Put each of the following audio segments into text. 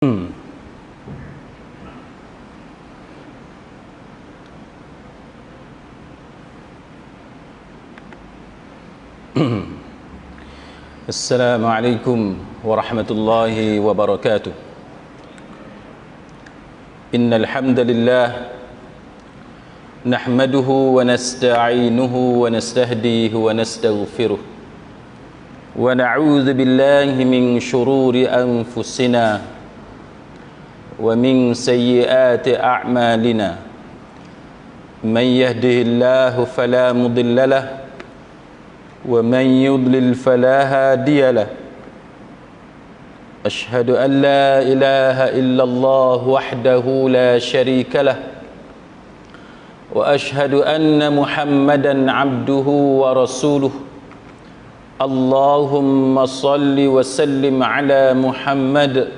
Assalamualaikum warahmatullahi wabarakatuh. Innal hamdalillah nahmaduhu wa nasta'inuhu wa nastahdihi wa nastaghfiruh wa na'udzu billahi min shururi anfusina wa min sayyiati a'malina. Man yahdihillahu fala mudilla lahu wa man yudlil fala hadiya lahu. Ashhadu an la ilaha illallah wahdahu la syarika lahu wa ashhadu anna Muhammadan abduhu wa rasuluh. Allahumma salli wa sallim ala Muhammad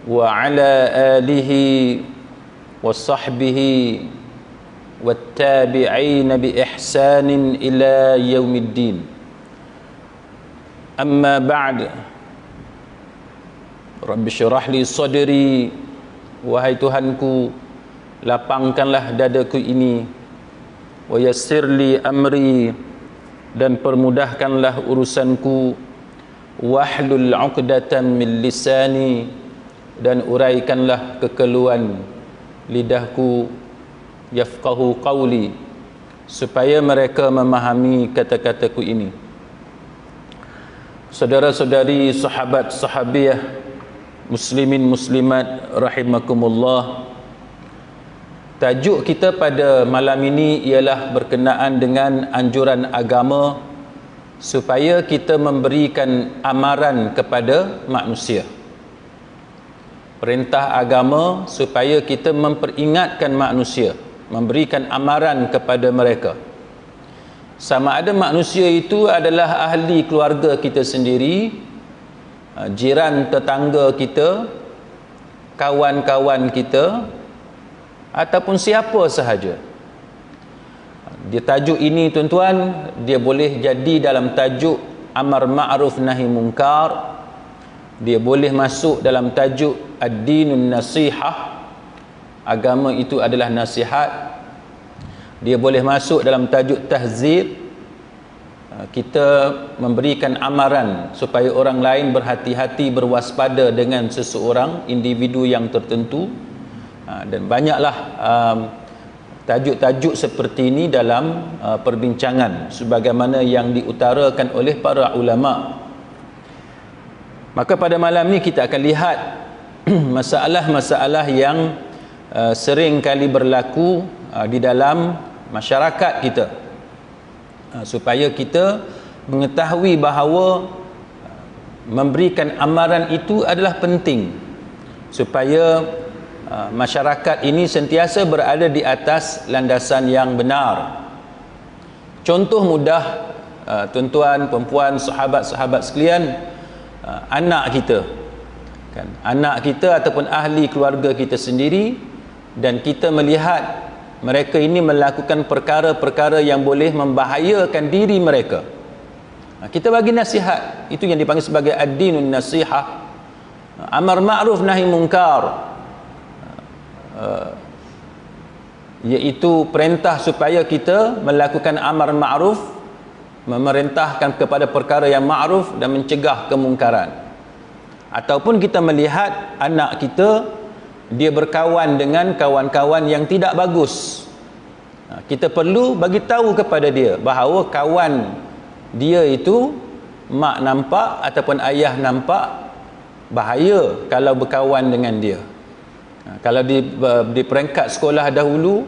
wa ala alihi wa sahbihi wattabi'in bi ihsanin ila yaumiddin. Amma ba'd. Rabbi syrah li sadri, wahai Tuhanku, lapangkanlah dadaku ini, wa yassir li amri, dan permudahkanlah urusanku, wahlul 'uqdatam min lisani, dan uraikanlah kekeluhan lidahku, yafqahu qawli, supaya mereka memahami kata-kataku ini. Saudara-saudari, sahabat sahabiah, muslimin muslimat rahimakumullah, tajuk kita pada malam ini ialah berkenaan dengan anjuran agama supaya kita memberikan amaran kepada manusia. Perintah agama supaya kita memperingatkan manusia, memberikan amaran kepada mereka. Sama ada manusia itu adalah ahli keluarga kita sendiri, jiran tetangga kita, kawan-kawan kita, ataupun siapa sahaja. Dia tajuk ini tuan-tuan, dia boleh jadi dalam tajuk amar ma'ruf nahi munkar, dia boleh masuk dalam tajuk ad-dinun nasihah, agama itu adalah nasihat. Dia boleh masuk dalam tajuk tahzir, kita memberikan amaran supaya orang lain berhati-hati, berwaspada dengan seseorang, individu yang tertentu. Dan banyaklah tajuk-tajuk seperti ini dalam perbincangan sebagaimana yang diutarakan oleh para ulama. Maka pada malam ni kita akan lihat masalah-masalah yang sering kali berlaku di dalam masyarakat kita, supaya kita mengetahui bahawa memberikan amaran itu adalah penting, supaya masyarakat ini sentiasa berada di atas landasan yang benar. Contoh mudah, tuan-tuan, perempuan, sahabat-sahabat sekalian, anak kita kan, anak kita ataupun ahli keluarga kita sendiri, dan kita melihat mereka ini melakukan perkara-perkara yang boleh membahayakan diri mereka, kita bagi nasihat. Itu yang dipanggil sebagai ad-dinun nasihah, amar ma'ruf nahi munkar, iaitu perintah supaya kita melakukan amar ma'ruf, memerintahkan kepada perkara yang ma'ruf dan mencegah kemungkaran. Ataupun kita melihat anak kita, dia berkawan dengan kawan-kawan yang tidak bagus, kita perlu bagi tahu kepada dia bahawa kawan dia itu, mak nampak ataupun ayah nampak, bahaya kalau berkawan dengan dia. Kalau di peringkat sekolah dahulu,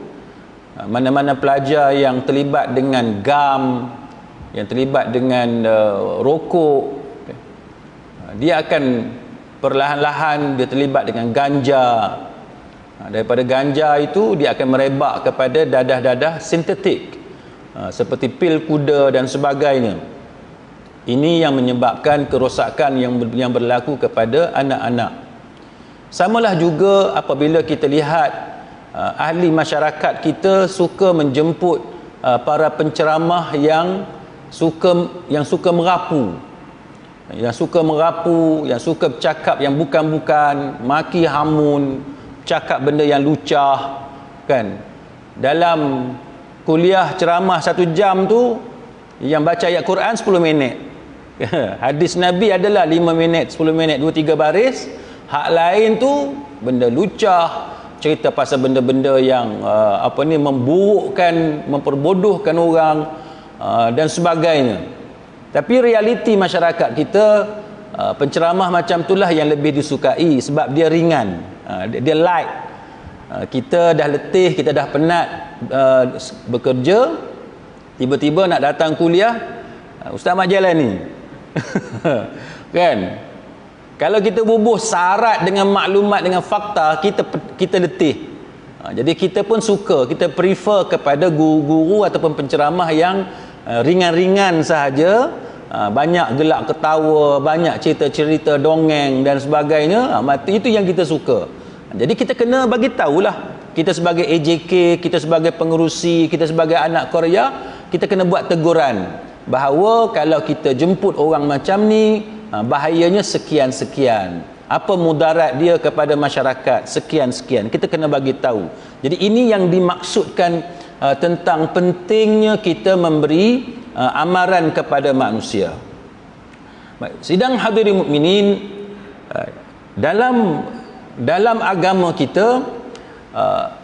mana-mana pelajar yang terlibat dengan gam, yang terlibat dengan rokok, dia akan perlahan-lahan dia terlibat dengan ganja. Daripada ganja itu dia akan merebak kepada dadah-dadah sintetik, seperti pil kuda dan sebagainya. Ini yang menyebabkan kerosakan yang berlaku kepada anak-anak. Samalah juga apabila kita lihat ahli masyarakat kita suka menjemput para penceramah yang suka merapu. yang suka merapu, yang suka bercakap yang bukan-bukan, maki hamun, cakap benda yang lucah, kan. Dalam kuliah ceramah 1 jam tu, yang baca ayat Quran 10 minit. Hadis Nabi adalah 5 minit, 10 minit, 2-3 baris. Hak lain tu benda lucah, cerita pasal benda-benda yang memburukkan, memperbodohkan orang, dan sebagainya. Tapi realiti masyarakat kita, penceramah macam itulah yang lebih disukai sebab dia ringan, dia light. Kita dah letih, kita dah penat bekerja, tiba-tiba nak datang kuliah, Ustaz Mat jalan ni. Kan? Kalau kita bubuh syarat dengan maklumat, dengan fakta, kita letih. Jadi kita pun suka, kita prefer kepada guru-guru ataupun penceramah yang ringan-ringan sahaja, banyak gelak ketawa, banyak cerita-cerita dongeng dan sebagainya. Itu yang kita suka. Jadi kita kena bagi tahulah, kita sebagai AJK, kita sebagai pengerusi, kita sebagai anak Korea, kita kena buat teguran bahawa kalau kita jemput orang macam ni, bahayanya sekian-sekian, apa mudarat dia kepada masyarakat, sekian-sekian. Kita kena bagi tahu. Jadi ini yang dimaksudkan tentang pentingnya kita memberi amaran kepada manusia. Baik, sidang hadirin mukminin, dalam agama kita,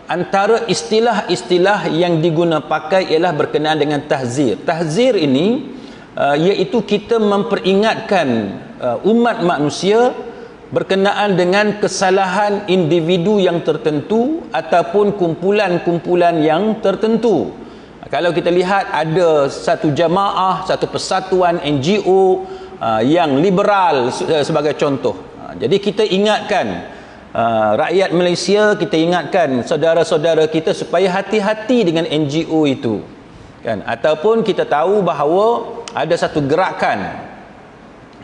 antara istilah-istilah yang diguna pakai ialah berkenaan dengan tahzir. Tahzir ini iaitu kita memperingatkan umat manusia berkenaan dengan kesalahan individu yang tertentu ataupun kumpulan-kumpulan yang tertentu. Kalau kita lihat ada satu jamaah, satu persatuan NGO yang liberal sebagai contoh. Jadi kita ingatkan rakyat Malaysia, kita ingatkan saudara-saudara kita supaya hati-hati dengan NGO itu, kan? Ataupun kita tahu bahawa ada satu gerakan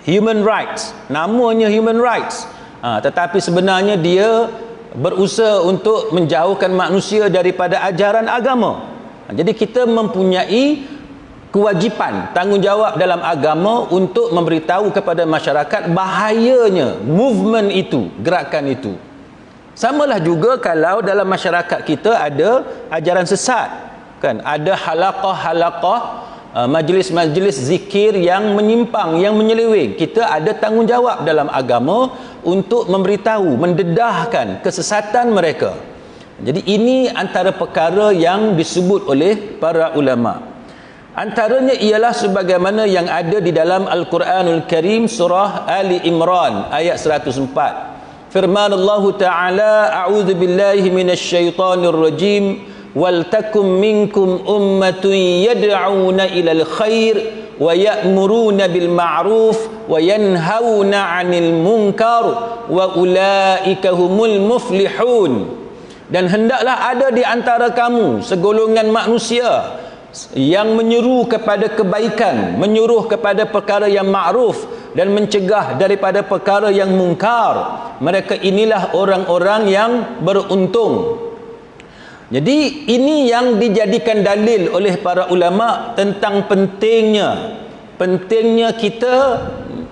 human rights, namanya human rights, tetapi sebenarnya dia berusaha untuk menjauhkan manusia daripada ajaran agama. Jadi kita mempunyai kewajipan, tanggungjawab dalam agama untuk memberitahu kepada masyarakat bahayanya movement itu, gerakan itu. Samalah juga kalau dalam masyarakat kita ada ajaran sesat, kan? Ada halaqah-halaqah, majlis-majlis zikir yang menyimpang, yang menyeleweng. Kita ada tanggungjawab dalam agama untuk memberitahu, mendedahkan kesesatan mereka. Jadi ini antara perkara yang disebut oleh para ulama. Antaranya ialah sebagaimana yang ada di dalam Al-Quranul Karim, surah Ali Imran ayat 104. Firman Allah Ta'ala, a'udzu billahi minasyaitonir rajim, wal takum minkum ummatun yad'una ilal khair wa ya'muruna bil ma'ruf wa yanhauna 'anil munkar wa ulaika humul muflihun. Dan hendaklah ada di antara kamu segolongan manusia yang menyeru kepada kebaikan, menyuruh kepada perkara yang ma'ruf dan mencegah daripada perkara yang mungkar. Mereka inilah orang-orang yang beruntung. Jadi ini yang dijadikan dalil oleh para ulama tentang pentingnya kita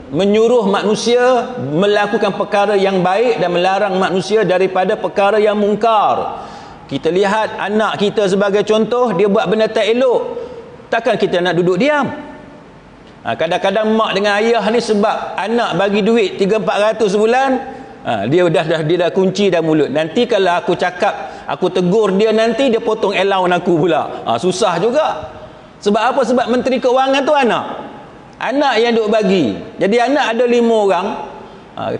menyuruh manusia melakukan perkara yang baik dan melarang manusia daripada perkara yang mungkar. Kita lihat anak kita sebagai contoh, dia buat benda tak elok, takkan kita nak duduk diam? Kadang-kadang mak dengan ayah ni sebab anak bagi duit 300-400 sebulan, dia dah kunci dah mulut. Nanti kalau aku cakap, aku tegur dia, nanti dia potong allowance aku pula. Susah juga. Sebab apa? Sebab menteri keuangan tu anak yang duk bagi. Jadi anak ada 5 orang,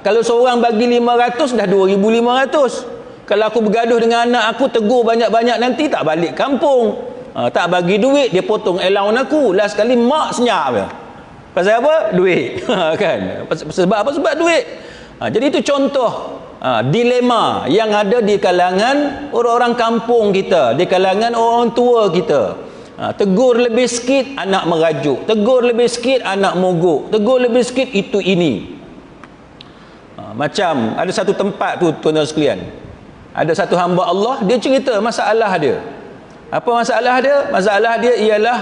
kalau seorang bagi 500 dah 2,500. Kalau aku bergaduh dengan anak aku, tegur banyak-banyak, nanti tak balik kampung, tak bagi duit, dia potong allowance aku. Last sekali mak senyap dia. Pasal apa? Duit. Kan? Sebab apa? Sebab duit. Jadi itu contoh dilema yang ada di kalangan orang-orang kampung kita, di kalangan orang tua kita. Tegur lebih sikit, anak merajuk. Tegur lebih sikit, anak mogok. Tegur lebih sikit, itu ini. Macam ada satu tempat tu, tuan-tuan sekalian, ada satu hamba Allah, dia cerita masalah dia. Apa masalah dia? Masalah dia ialah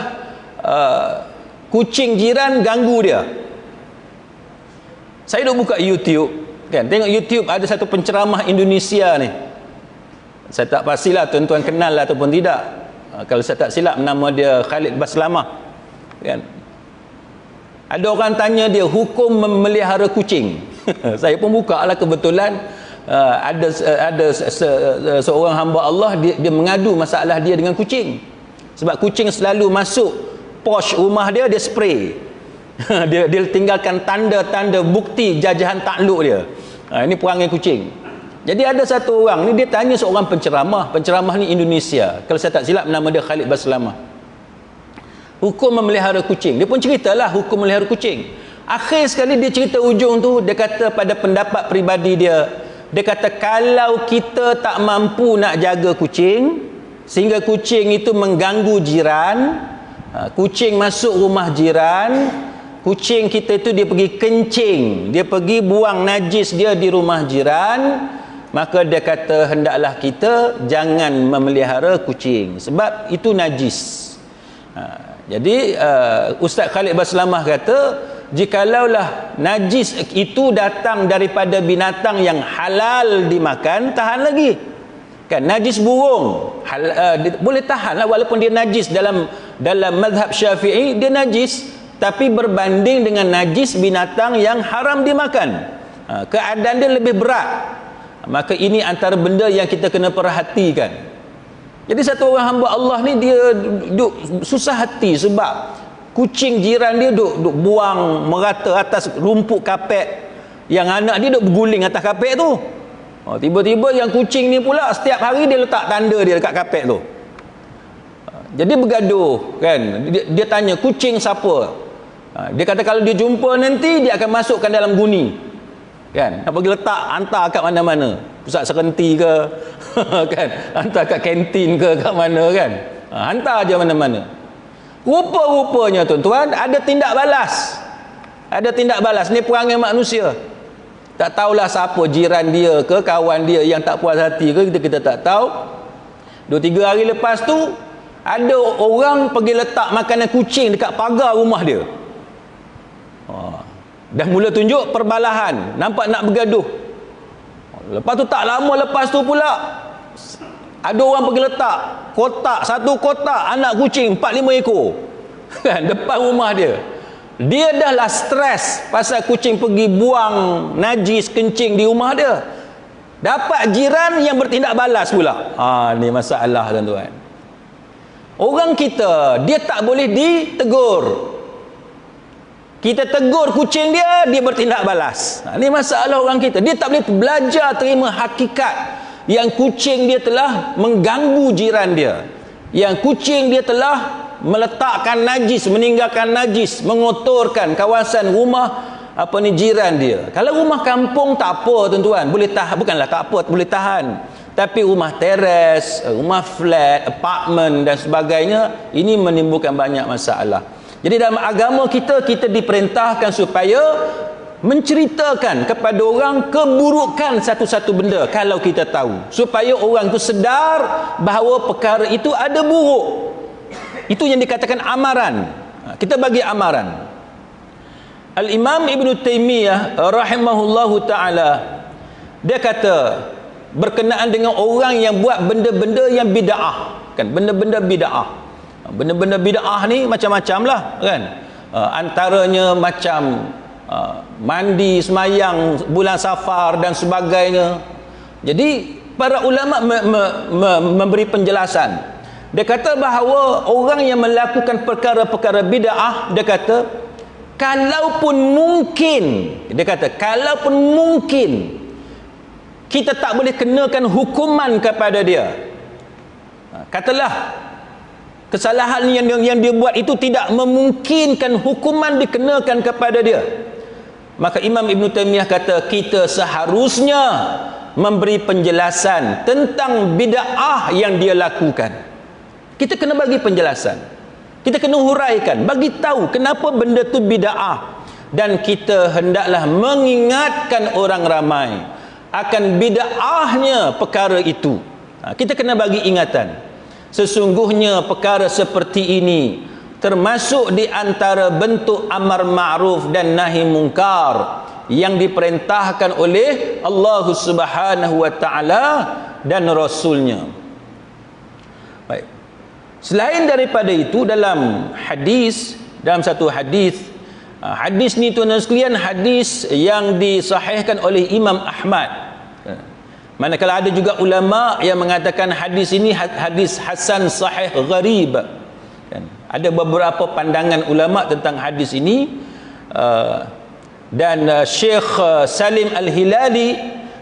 kucing jiran ganggu dia. Saya duk buka YouTube, kan, tengok YouTube ada satu penceramah Indonesia ni. Saya tak pastilah tuan-tuan kenal ataupun tidak. Kalau saya tak silap nama dia Khalid Baslamah, kan. Ada orang tanya dia hukum memelihara kucing. Saya pun buka lah, kebetulan ada seorang hamba Allah, dia mengadu masalah dia dengan kucing. Sebab kucing selalu masuk porch rumah dia spray. dia tinggalkan tanda-tanda bukti jajahan takluk dia. Ini perangai kucing. Jadi ada satu orang ni, dia tanya seorang penceramah ni Indonesia, kalau saya tak silap nama dia Khalid Baslamah, hukum memelihara kucing. Dia pun ceritalah hukum memelihara kucing. Akhir sekali dia cerita ujung tu, dia kata pada pendapat peribadi dia kata kalau kita tak mampu nak jaga kucing sehingga kucing itu mengganggu jiran, kucing masuk rumah jiran, kucing kita itu dia pergi kencing, dia pergi buang najis dia di rumah jiran, maka dia kata hendaklah kita jangan memelihara kucing sebab itu najis. Jadi Ustaz Khalid Baslamah kata, jikalaulah najis itu datang daripada binatang yang halal dimakan, tahan lagi. Kan najis burung boleh tahan lah, walaupun dia najis dalam mazhab Syafi'i, dia najis, tapi berbanding dengan najis binatang yang haram dimakan, keadaan dia lebih berat. Maka ini antara benda yang kita kena perhatikan. Jadi satu orang hamba Allah ni, dia duk susah hati sebab kucing jiran dia duk buang merata atas rumput kapet, yang anak dia duk berguling atas kapet tu. Tiba-tiba yang kucing ni pula setiap hari dia letak tanda dia dekat kapet tu. Jadi bergaduh, kan. Dia tanya kucing siapa. Dia kata kalau dia jumpa nanti dia akan masukkan dalam guni, kan, nak pergi letak, hantar kat mana-mana, pusat serenti ke kan, hantar kat kantin ke kat mana, kan, hantar je mana-mana. Rupa-rupanya tuan-tuan ada tindak balas. Ni perangai manusia. Tak tahulah siapa jiran dia ke kawan dia yang tak puas hati ke, kita tak tahu. 2-3 hari lepas tu ada orang pergi letak makanan kucing dekat pagar rumah dia. Dah mula tunjuk perbalahan, nampak nak bergaduh. Lepas tu tak lama lepas tu pula ada orang pergi letak satu kotak anak kucing 4-5 ekor kan depan rumah dia. Dia dah lah stres pasal kucing pergi buang najis kencing di rumah dia, dapat jiran yang bertindak balas pula. Ni masalah tuan-tuan. Orang kita, dia tak boleh ditegur. Kita tegur kucing dia bertindak balas. Ini masalah orang kita. Dia tak boleh belajar terima hakikat yang kucing dia telah mengganggu jiran dia, yang kucing dia telah meletakkan najis, meninggalkan najis, mengotorkan kawasan rumah jiran dia. Kalau rumah kampung tak apa tuan-tuan, boleh tahan. Bukanlah tak apa, boleh tahan. Tapi rumah teres, rumah flat, apartmen dan sebagainya, ini menimbulkan banyak masalah. Jadi dalam agama kita diperintahkan supaya menceritakan kepada orang keburukan satu-satu benda kalau kita tahu, supaya orang itu sedar bahawa perkara itu ada buruk. Itu yang dikatakan amaran. Kita bagi amaran. Al-Imam Ibn Taymiyah rahimahullahu ta'ala, dia kata berkenaan dengan orang yang buat benda-benda yang bid'ah, kan, benda-benda bid'ah. Benda-benda bid'ah ni macam-macam lah, kan. Antaranya macam mandi semayang bulan Safar dan sebagainya. Jadi para ulama memberi penjelasan. Dia kata bahawa orang yang melakukan perkara-perkara bid'ah, dia kata kalaupun mungkin kita tak boleh kenakan hukuman kepada dia. Katalah kesalahan yang dia buat itu tidak memungkinkan hukuman dikenakan kepada dia, maka Imam Ibn Taymiyah kata kita seharusnya memberi penjelasan tentang bid'ah yang dia lakukan. Kita kena bagi penjelasan, kita kena huraikan, bagi tahu kenapa benda tu bid'ah, dan kita hendaklah mengingatkan orang ramai akan bid'ahnya perkara itu. Kita kena bagi ingatan. Sesungguhnya perkara seperti ini termasuk di antara bentuk amar ma'ruf dan nahi mungkar yang diperintahkan oleh Allah Subhanahu wa taala dan rasulnya. Baik. Selain daripada itu, dalam satu hadis, hadis ni tuan-tuan sekalian, hadis yang disahihkan oleh Imam Ahmad. Manakala ada juga ulama yang mengatakan hadis ini hadis hasan sahih gharib. Ada beberapa pandangan ulama tentang hadis ini, dan Syekh Salim Al-Hilali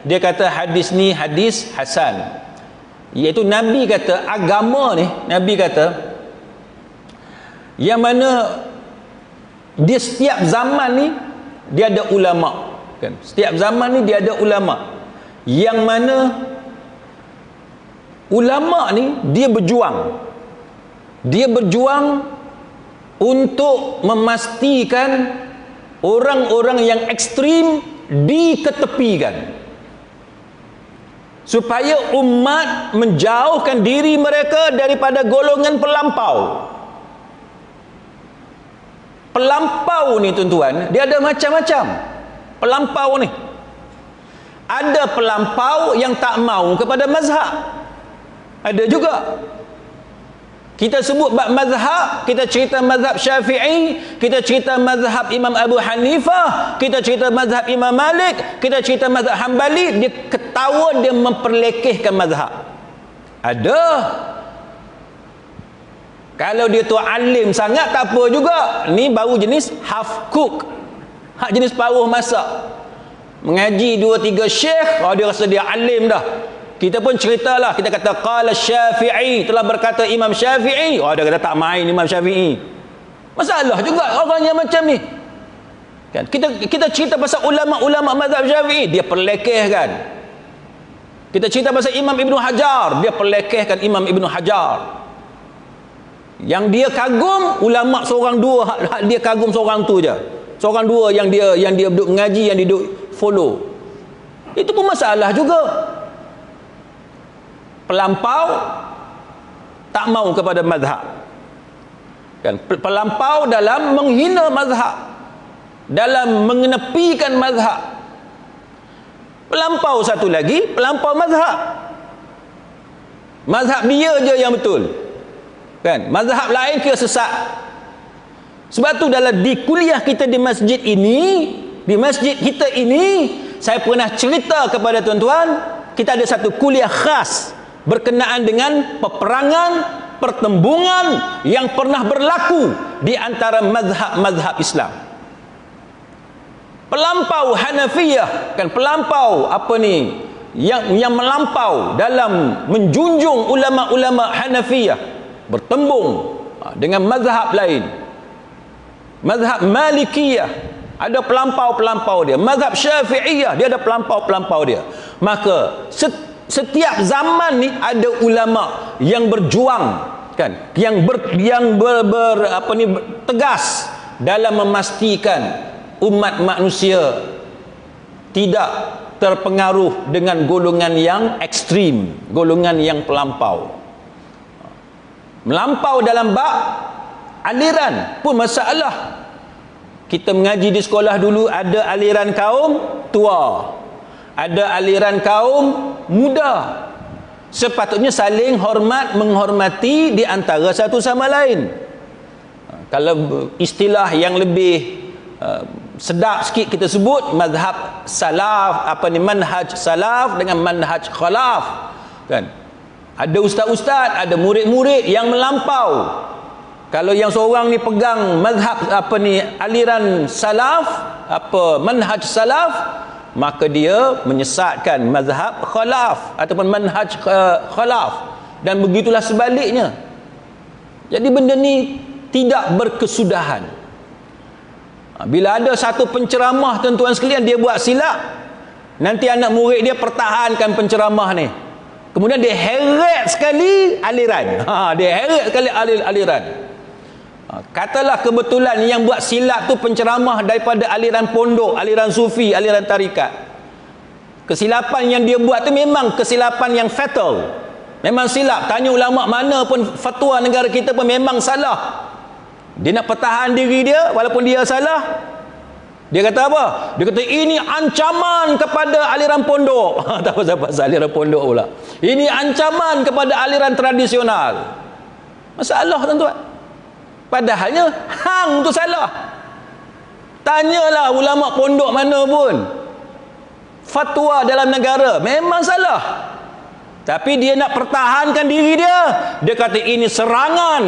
dia kata hadis ni hadis hasan, iaitu Nabi kata agama ni, Nabi kata yang mana dia setiap zaman ni dia ada ulama, kan? Setiap zaman ni dia ada ulama, yang mana ulama ni dia berjuang untuk memastikan orang-orang yang ekstrim diketepikan, supaya umat menjauhkan diri mereka daripada golongan pelampau. Pelampau ni tuan-tuan, dia ada macam-macam. Pelampau ni, ada pelampau yang tak mau kepada mazhab, ada juga. Kita sebut bab mazhab, kita cerita mazhab Syafi'i, kita cerita mazhab Imam Abu Hanifah, kita cerita mazhab Imam Malik, kita cerita mazhab Hambali, dia ketawa, dia memperlekehkan mazhab. Ada. Kalau dia tu alim sangat tak apa juga. Ni baru jenis half cook, hak jenis paruh masak. Mengaji 2-3 syekh, dia rasa dia alim dah. Kita pun ceritalah, kita kata qala Syafi'i, telah berkata Imam Syafi'i. Dia kata tak main Imam Syafi'i. Masalah juga orang yang macam ni. Kan? Kita cerita pasal ulama-ulama mazhab Syafi'i, dia perlekehkan. Kita cerita pasal Imam Ibn Hajar, dia perlekehkan Imam Ibn Hajar. Yang dia kagum ulama seorang dua, dia kagum seorang tu je. Seorang dua yang dia duduk mengaji, yang dia duduk follow. Itu pun masalah juga. Pelampau tak mau kepada mazhab, kan? Pelampau dalam menghina mazhab, dalam mengenepikan mazhab. Pelampau satu lagi, pelampau mazhab. Mazhab dia je yang betul, kan? Mazhab lain kira sesat. Sebab tu dalam di kuliah kita di masjid ini, di masjid kita ini, saya pernah cerita kepada tuan-tuan, kita ada satu kuliah khas berkenaan dengan peperangan, pertembungan yang pernah berlaku di antara mazhab-mazhab Islam. Pelampau Hanafiyah, kan, pelampau apa ni, yang melampau dalam menjunjung ulama-ulama Hanafiyah bertembung dengan mazhab lain. Mazhab Malikiyah ada pelampau-pelampau dia, mazhab Syafi'iyah dia ada pelampau-pelampau dia. Maka setiap zaman ni ada ulama yang berjuang, kan, yang tegas dalam memastikan umat manusia tidak terpengaruh dengan golongan yang ekstrim, golongan yang pelampau. Melampau dalam bab aliran pun masalah. Kita mengaji di sekolah dulu, ada aliran kaum tua, ada aliran kaum muda. Sepatutnya saling hormat menghormati di antara satu sama lain. Kalau istilah yang lebih sedap sikit kita sebut mazhab salaf, manhaj salaf dengan manhaj khalaf, kan? Ada ustaz-ustaz, ada murid-murid yang melampau. Kalau yang seorang ni pegang mazhab aliran salaf, manhaj salaf, maka dia menyesatkan mazhab khalaf ataupun manhaj khalaf, dan begitulah sebaliknya. Jadi benda ni tidak berkesudahan. Bila ada satu penceramah tuan-tuan sekalian dia buat silap, nanti anak murid dia pertahankan penceramah ni, kemudian dia heret sekali aliran. Dia heret sekali aliran. Katalah kebetulan yang buat silap tu penceramah daripada aliran pondok, aliran sufi, aliran tarikat. Kesilapan yang dia buat tu memang kesilapan yang fatal, memang silap. Tanya ulama mana pun, fatwa negara kita pun memang salah. Dia nak pertahan diri dia walaupun dia salah, Dia kata apa? Dia kata ini ancaman kepada aliran pondok. Tak pasal aliran pondok pula. Ini ancaman kepada aliran tradisional. Masalah tuan-tuan. Padahalnya hang tu salah. Tanyalah ulama pondok mana pun. Fatwa dalam negara memang salah. Tapi dia nak pertahankan diri dia. Dia kata ini serangan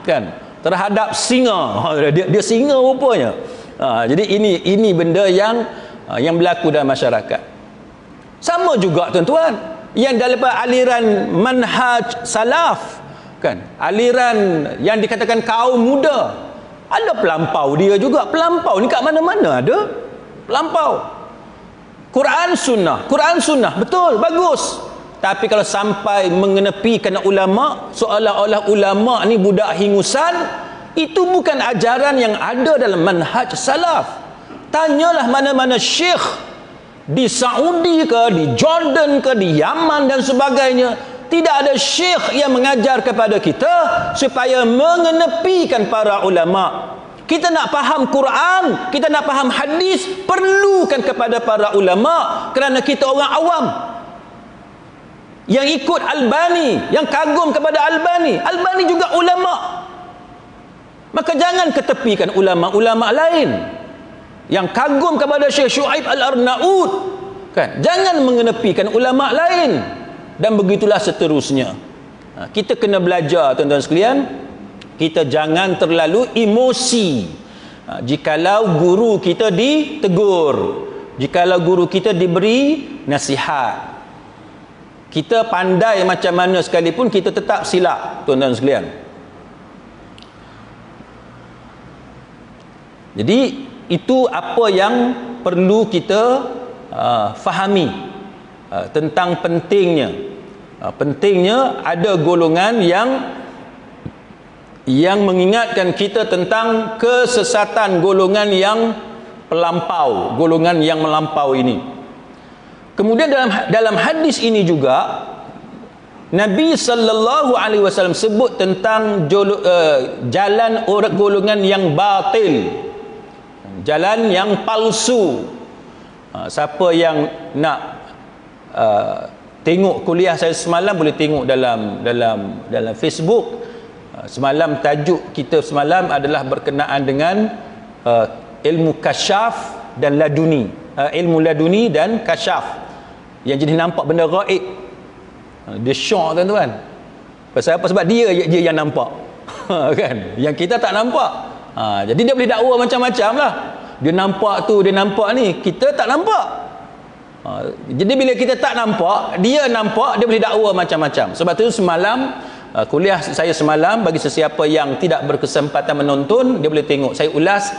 kan terhadap singa. Dia singa rupanya. Jadi ini benda yang berlaku dalam masyarakat. Sama juga tuan-tuan, yang daripada aliran manhaj salaf kan, aliran yang dikatakan kaum muda, ada pelampau dia juga. Pelampau ni kat mana-mana ada pelampau. Quran sunnah betul, bagus. Tapi kalau sampai mengenepikan ulama, seolah-olah ulama ni budak hingusan, itu bukan ajaran yang ada dalam manhaj salaf. Tanyalah mana-mana syekh di Saudi ke, di Jordan ke, di Yaman dan sebagainya, tidak ada syekh yang mengajar kepada kita supaya mengenepikan para ulama. Kita nak faham Quran, kita nak faham hadis, perlukan kepada para ulama, kerana kita orang awam yang ikut Albani, yang kagum kepada Albani. Albani juga ulama. Maka jangan ketepikan ulama-ulama lain yang kagum kepada Syekh Syuaib Al-Arnaud kan. Jangan mengenepikan ulama lain, dan begitulah seterusnya. Kita kena belajar tuan-tuan sekalian. Kita jangan terlalu emosi. Jikalau guru kita ditegur, jikalau guru kita diberi nasihat, kita pandai macam mana sekalipun kita tetap silap tuan-tuan sekalian. Jadi itu apa yang perlu kita fahami tentang pentingnya ada golongan yang mengingatkan kita tentang kesesatan golongan yang pelampau, golongan yang melampau ini. Kemudian dalam hadis ini juga Nabi sallallahu alaihi wasallam sebut tentang jalan orang golongan yang batil, jalan yang palsu. Siapa yang nak tengok kuliah saya semalam boleh tengok dalam Facebook. Semalam tajuk kita semalam adalah berkenaan dengan ilmu kasyaf dan laduni, ilmu laduni dan kasyaf, yang jadi nampak benda gaib. Dia syok tuan-tuan. Pasal apa? Sebab dia yang nampak. Kan? Yang kita tak nampak. Jadi dia boleh dakwa macam-macam lah. Dia nampak tu, dia nampak ni, kita tak nampak. Jadi bila kita tak nampak, dia nampak, dia boleh dakwa macam-macam. Sebab tu semalam kuliah saya semalam, bagi sesiapa yang tidak berkesempatan menonton, dia boleh tengok. Saya ulas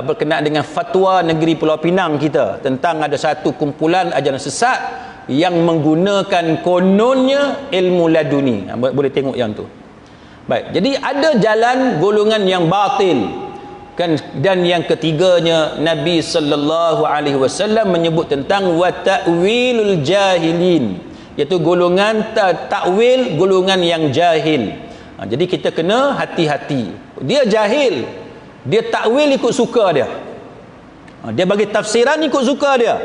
berkenaan dengan fatwa negeri Pulau Pinang kita tentang ada satu kumpulan ajaran sesat yang menggunakan kononnya ilmu laduni. Boleh tengok yang tu. Baik, jadi ada jalan golongan yang batil kan. Dan yang ketiganya Nabi sallallahu alaihi wasallam menyebut tentang wa ta'wilul jahilin, iaitu golongan takwil, golongan yang jahil. Jadi kita kena hati-hati. Dia jahil, dia takwil ikut suka dia. Dia bagi tafsiran ikut suka dia.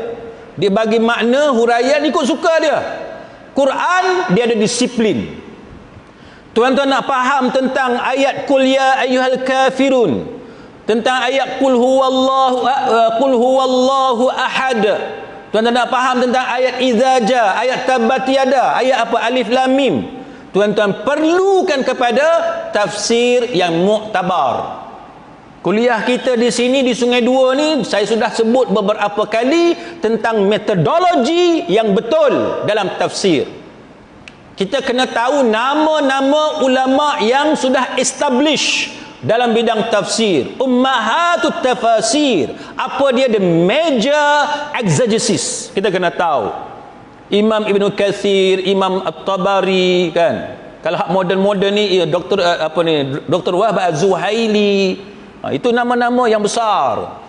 Dia bagi makna huraian ikut suka dia. Quran dia ada disiplin. Tuan-tuan nak faham tentang ayat qul ya ayyuhal kafirun, tentang ayat qul huwallahu ahad. Tuan-tuan nak faham tentang ayat idza ja, ayat tabat yada, ayat apa alif lam mim. Tuan-tuan perlukan kepada tafsir yang muktabar. Kuliah kita di sini di Sungai Dua ni saya sudah sebut beberapa kali tentang metodologi yang betul dalam tafsir. Kita kena tahu nama-nama ulama yang sudah establish dalam bidang tafsir, ummahatut tafasir. Apa dia the major exegesis, kita kena tahu. Imam Ibn Katsir, Imam At-Tabari kan. Kalau hak moden-moden ni Dr. Wahab Az-Zuhaili, itu nama-nama yang besar.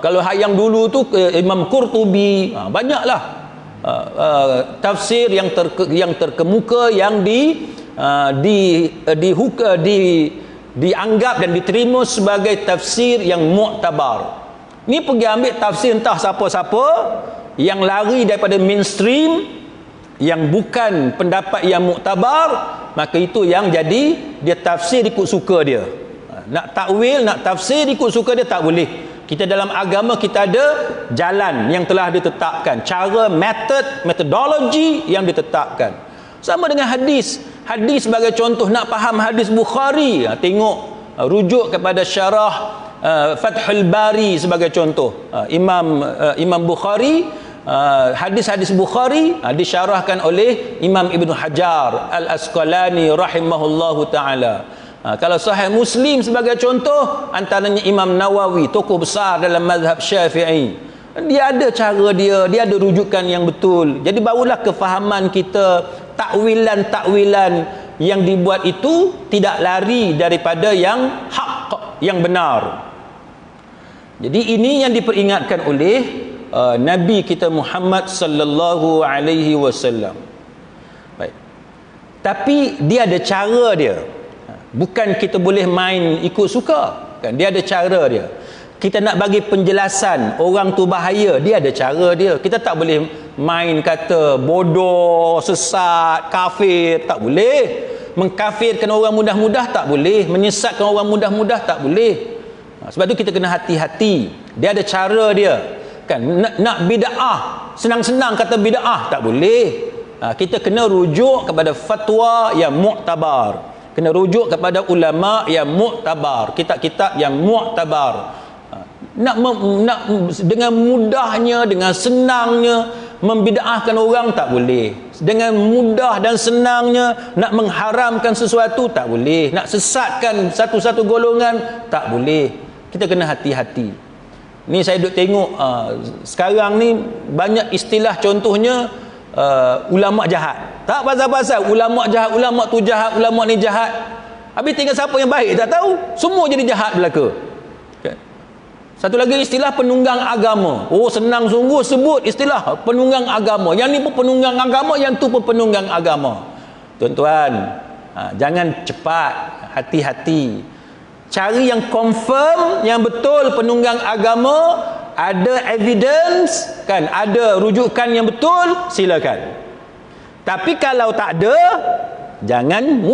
Kalau hak yang dulu tu Imam Qurtubi, banyaklah tafsir yang terkemuka yang dianggap dan diterima sebagai tafsir yang muktabar. Ni pergi ambil tafsir entah siapa-siapa yang lari daripada mainstream, yang bukan pendapat yang muktabar, maka itu yang jadi dia tafsir ikut suka dia. Nak takwil, nak tafsir ikut suka dia tak boleh. Kita dalam agama kita ada jalan yang telah ditetapkan, cara, metodologi yang ditetapkan. Sama dengan hadis. Hadis sebagai contoh, nak faham hadis Bukhari, tengok rujuk kepada syarah Fathul Bari sebagai contoh. Imam Bukhari, hadis-hadis Bukhari disyarahkan oleh Imam Ibn Hajar Al-Asqalani rahimahullahu ta'ala. Kalau Sahih Muslim sebagai contoh, antaranya Imam Nawawi, tokoh besar dalam mazhab Syafi'i. Dia ada cara dia ada rujukan yang betul. Jadi barulah kefahaman kita, takwilan-takwilan yang dibuat itu tidak lari daripada yang hak, yang benar. Jadi ini yang diperingatkan oleh Nabi kita Muhammad sallallahu alaihi wasallam. Baik. Tapi dia ada cara dia. Bukan kita boleh main ikut suka, kan? Dia ada cara dia. Kita nak bagi penjelasan orang tu bahaya, dia ada cara dia. Kita tak boleh main kata bodoh, sesat, kafir, tak boleh. Mengkafirkan orang mudah-mudah tak boleh, menyesatkan orang mudah-mudah tak boleh. Sebab tu kita kena hati-hati. Dia ada cara dia, kan? Nak bid'ah, senang-senang kata bid'ah tak boleh. Kita kena rujuk kepada fatwa yang muktabar, kena rujuk kepada ulama yang muktabar, kitab-kitab yang muktabar. Nak dengan mudahnya, dengan senangnya membid'ahkan orang tak boleh. Dengan mudah dan senangnya nak mengharamkan sesuatu tak boleh. Nak sesatkan satu-satu golongan tak boleh. Kita kena hati-hati. Ni saya duk tengok sekarang ni banyak istilah, contohnya ulama jahat. Tak pasal-pasal ulama jahat, ulama tu jahat, ulama ni jahat. Habis tinggal siapa yang baik tak tahu. Semua jadi jahat belaka. Satu lagi istilah penunggang agama. Oh, senang sungguh sebut istilah penunggang agama. Yang ni pun penunggang agama, yang tu pun penunggang agama. Tuan-tuan, jangan cepat, hati-hati. Cari yang confirm, yang betul penunggang agama, ada evidence, kan, ada rujukan yang betul, silakan. Tapi kalau tak ada, jangan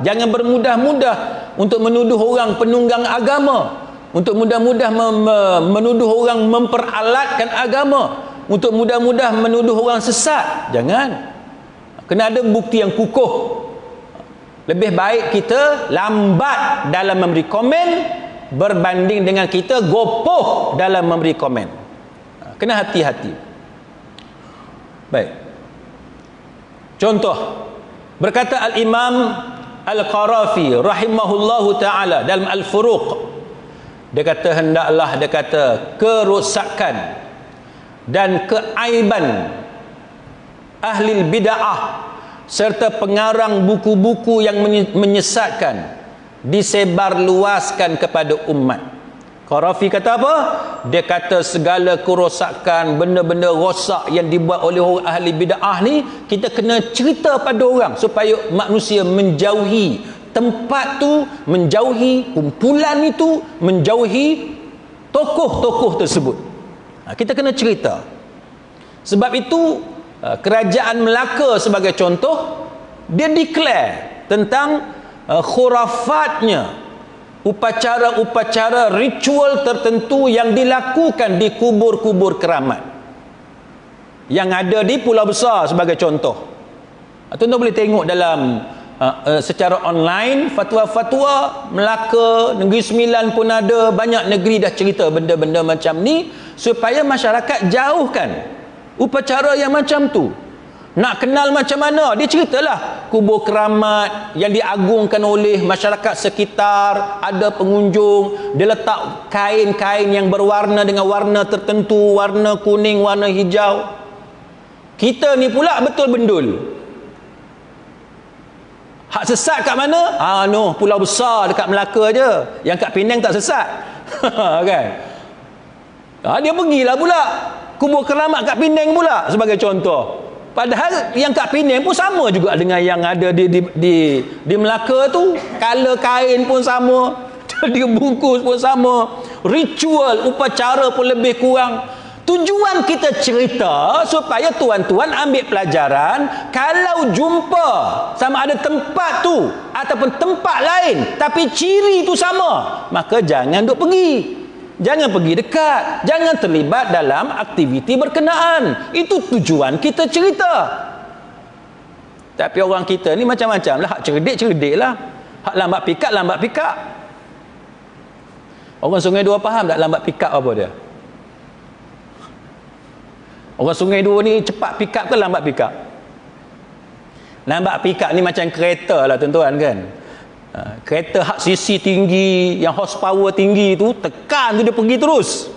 jangan bermudah-mudah untuk menuduh orang penunggang agama, untuk mudah-mudah menuduh orang memperalatkan agama, untuk mudah-mudah menuduh orang sesat. Jangan. Kena ada bukti yang kukuh. Lebih baik kita lambat dalam memberi komen berbanding dengan kita gopoh dalam memberi komen. Kena hati-hati. Baik. Contoh, berkata Al-Imam Al-Qarafi rahimahullahu ta'ala dalam Al-Furuq, dia kata hendaklah, dia kata kerosakan dan keaiban ahli bid'ah serta pengarang buku-buku yang menyesatkan disebarluaskan kepada umat. Qarafi kata apa? Dia kata segala kerosakan, benda-benda rosak yang dibuat oleh orang ahli bid'ah ni, kita kena cerita pada orang supaya manusia menjauhi tempat tu, menjauhi kumpulan itu, menjauhi tokoh-tokoh tersebut. Kita kena cerita. Sebab itu kerajaan Melaka sebagai contoh, dia declare tentang khurafatnya, upacara-upacara ritual tertentu yang dilakukan di kubur-kubur keramat yang ada di Pulau Besar sebagai contoh. Tuan-tuan boleh tengok dalam secara online fatwa-fatwa Melaka, Negeri Sembilan pun ada, banyak negeri dah cerita benda-benda macam ni supaya masyarakat jauhkan upacara yang macam tu. Nak kenal macam mana, dia ceritalah kubur keramat yang diagungkan oleh masyarakat sekitar, ada pengunjung, dia letak kain-kain yang berwarna dengan warna tertentu, warna kuning, warna hijau. Kita ni pula betul bendul. Hak sesat kat mana? Pulau Besar dekat Melaka je. Yang kat Penang tak sesat. Kan? Dia pergilah pula kubur keramat kat Penang pula sebagai contoh. Padahal yang kat Penang pun sama juga dengan yang ada di Melaka tu. Color kain pun sama, dibungkus pun sama, ritual, upacara pun lebih kurang. Tujuan kita cerita supaya tuan-tuan ambil pelajaran, kalau jumpa sama ada tempat tu ataupun tempat lain tapi ciri tu sama, maka jangan duk pergi. Jangan pergi dekat, jangan terlibat dalam aktiviti berkenaan. Itu tujuan kita cerita. Tapi orang kita ni macam-macam lah. Hak cerdik lah. Hak lambat pikat. Orang Sungai Dua faham tak lambat pick up apa dia? Orang Sungai Dua ni cepat pick up ke lambat pick up? Lambat pick up ni macam kereta lah tuan-tuan kan. Kereta hak sisi tinggi, yang horsepower tinggi tu, tekan tu dia pergi terus.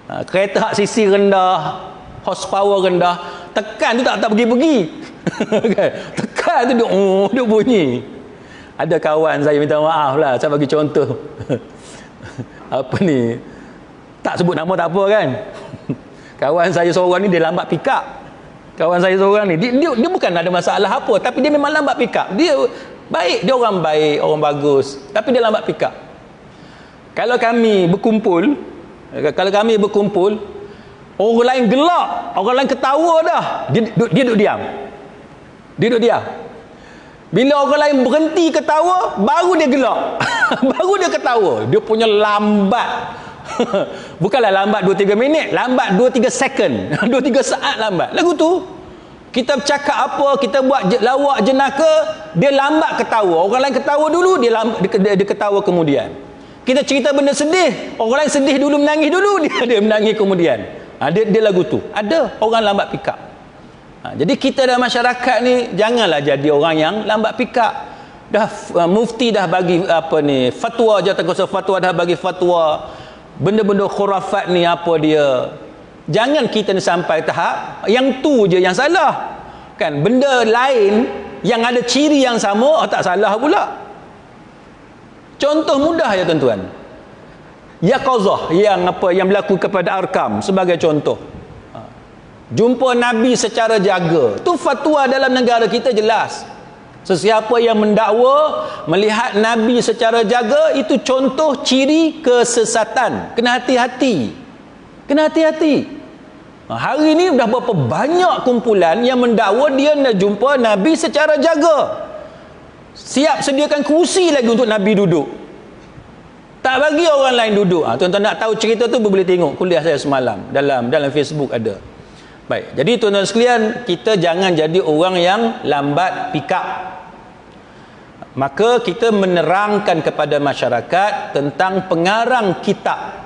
Kereta hak sisi rendah, horsepower rendah, tekan tu tak pergi-pergi. Tekan tu dia bunyi. Ada kawan saya minta maaf lah, saya bagi contoh. Apa ni, tak sebut nama tak apa kan. Kawan saya seorang ni dia lambat pick up. Kawan saya seorang ni dia bukan ada masalah apa, tapi dia memang lambat pick up. Dia baik, dia orang baik, orang bagus, tapi dia lambat pick up. Kalau kami berkumpul, orang lain gelak, orang lain ketawa dah, dia duduk diam. Bila orang lain berhenti ketawa, baru dia gelak. Baru dia ketawa. Dia punya lambat. Bukanlah lambat 2-3 minit, lambat 2-3 second. 2-3 saat lambat. Lagu tu, kita cakap apa, kita buat lawak jenaka, dia lambat ketawa. Orang lain ketawa dulu, dia ketawa kemudian. Kita cerita benda sedih, orang lain sedih dulu, menangis dulu, dia menangis kemudian. Dia lagu tu. Ada orang lambat pick up. Jadi kita dalam masyarakat ni janganlah jadi orang yang lambat pick up. Dah mufti dah bagi fatwa, Jawatankuasa Fatwa dah bagi fatwa. Benda-benda khurafat ni apa dia? Jangan kita ni sampai tahap yang tu je yang salah. Kan benda lain yang ada ciri yang sama tak salah pula. Contoh mudah ya tuan-tuan. Yaqazah yang berlaku kepada Arkam sebagai contoh. Jumpa Nabi secara jaga. Tu fatwa dalam negara kita jelas. Sesiapa yang mendakwa melihat Nabi secara jaga, itu contoh ciri kesesatan. Kena hati-hati. Hari ni dah berapa banyak kumpulan yang mendakwa dia nak jumpa Nabi secara jaga. Siap sediakan kerusi lagi untuk Nabi duduk. Tak bagi orang lain duduk. Tuan-tuan nak tahu cerita tu boleh tengok kuliah saya semalam dalam Facebook ada. Baik, jadi tuan-tuan sekalian, kita jangan jadi orang yang lambat pick up. Maka kita menerangkan kepada masyarakat tentang pengarang kitab,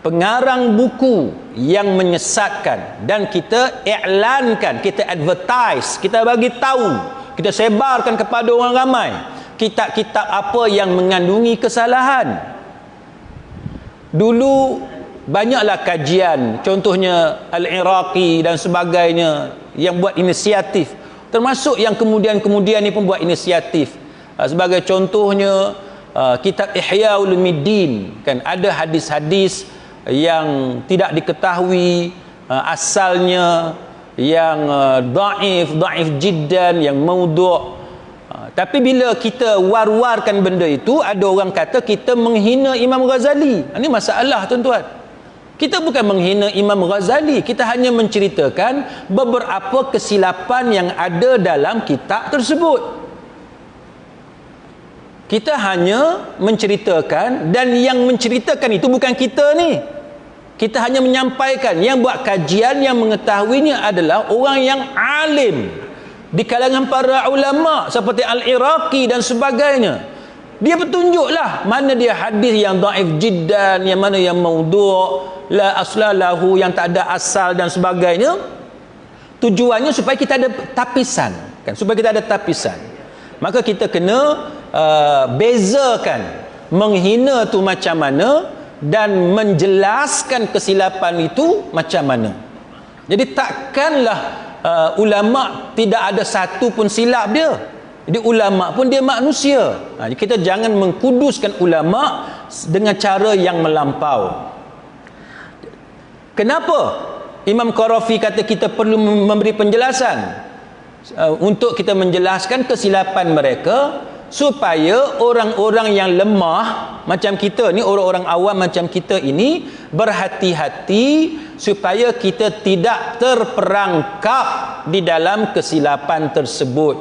pengarang buku yang menyesatkan, dan kita iklankan, kita advertise, kita bagi tahu, kita sebarkan kepada orang ramai kitab-kitab apa yang mengandungi kesalahan. Dulu banyaklah kajian, contohnya Al-Iraqi dan sebagainya, yang buat inisiatif, termasuk yang kemudian ni pun buat inisiatif. Sebagai contohnya kitab Ihya Ulumuddin, kan ada hadis-hadis yang tidak diketahui asalnya, yang dhaif jiddan, yang maudhu'. Tapi bila kita war-warkan benda itu, ada orang kata kita menghina Imam Ghazali. Ini masalah tuan-tuan. Kita bukan menghina Imam Ghazali, kita hanya menceritakan beberapa kesilapan yang ada dalam kitab tersebut. Kita hanya menceritakan, dan yang menceritakan itu bukan kita ni. Kita hanya menyampaikan. Yang buat kajian, yang mengetahuinya adalah orang yang alim di kalangan para ulama seperti Al-Iraqi dan sebagainya. Dia petunjuklah mana dia hadis yang dhaif jiddan, yang mana yang maudhu', la asla lahu, yang tak ada asal dan sebagainya. Tujuannya supaya kita ada tapisan, kan? Supaya kita ada tapisan. Maka kita kena bezakan menghina tu macam mana dan menjelaskan kesilapan itu macam mana. Jadi takkanlah ulama tidak ada satu pun silap dia. Jadi ulama pun dia manusia. Kita jangan mengkuduskan ulama dengan cara yang melampau. Kenapa Imam Qarafi kata kita perlu memberi penjelasan? Untuk kita menjelaskan kesilapan mereka, supaya orang-orang yang lemah macam kita ni, orang-orang awam macam kita ini, berhati-hati supaya kita tidak terperangkap di dalam kesilapan tersebut,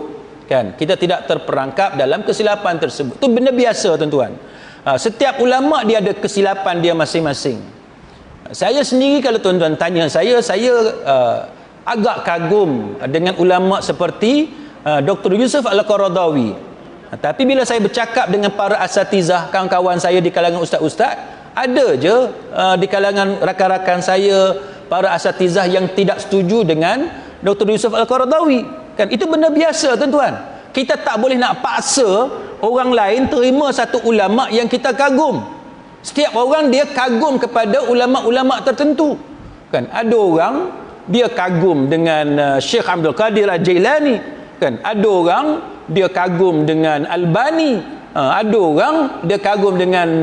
kan? Kita tidak terperangkap dalam kesilapan tersebut. Itu benda biasa, tuan-tuan. Setiap ulama dia ada kesilapan dia masing-masing. Saya sendiri, kalau tuan-tuan tanya saya agak kagum dengan ulama seperti Dr. Yusuf Al-Qaradawi. Tapi bila saya bercakap dengan para asatizah, kawan-kawan saya di kalangan ustaz-ustaz, ada je di kalangan rakan-rakan saya para asatizah yang tidak setuju dengan Dr. Yusuf Al-Qaradawi. Kan itu benda biasa, tuan-tuan. Kita tak boleh nak paksa orang lain terima satu ulama yang kita kagum. Setiap orang dia kagum kepada ulama-ulama tertentu. Kan ada orang dia kagum dengan Syekh Abdul Qadir Al-Jailani, kan? Ada orang dia kagum dengan Albani, ada orang dia kagum dengan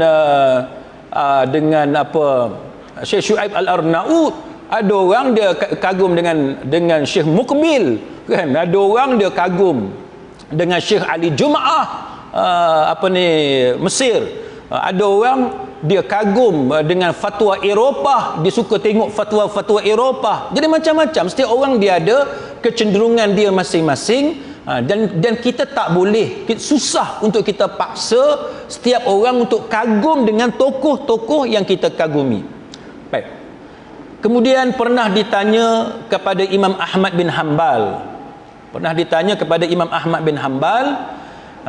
Syekh Syuaib Al-Arnaud, ada orang dia kagum dengan Syekh Muqbil, kan? Ada orang dia kagum dengan Syekh Ali Jum'ah Mesir. Ada orang dia kagum dengan fatwa Eropah, dia suka tengok fatwa-fatwa Eropah. Jadi macam-macam, setiap orang dia ada kecenderungan dia masing-masing. Dan kita tak boleh, susah untuk kita paksa setiap orang untuk kagum dengan tokoh-tokoh yang kita kagumi. Baik. Kemudian pernah ditanya kepada Imam Ahmad bin Hanbal.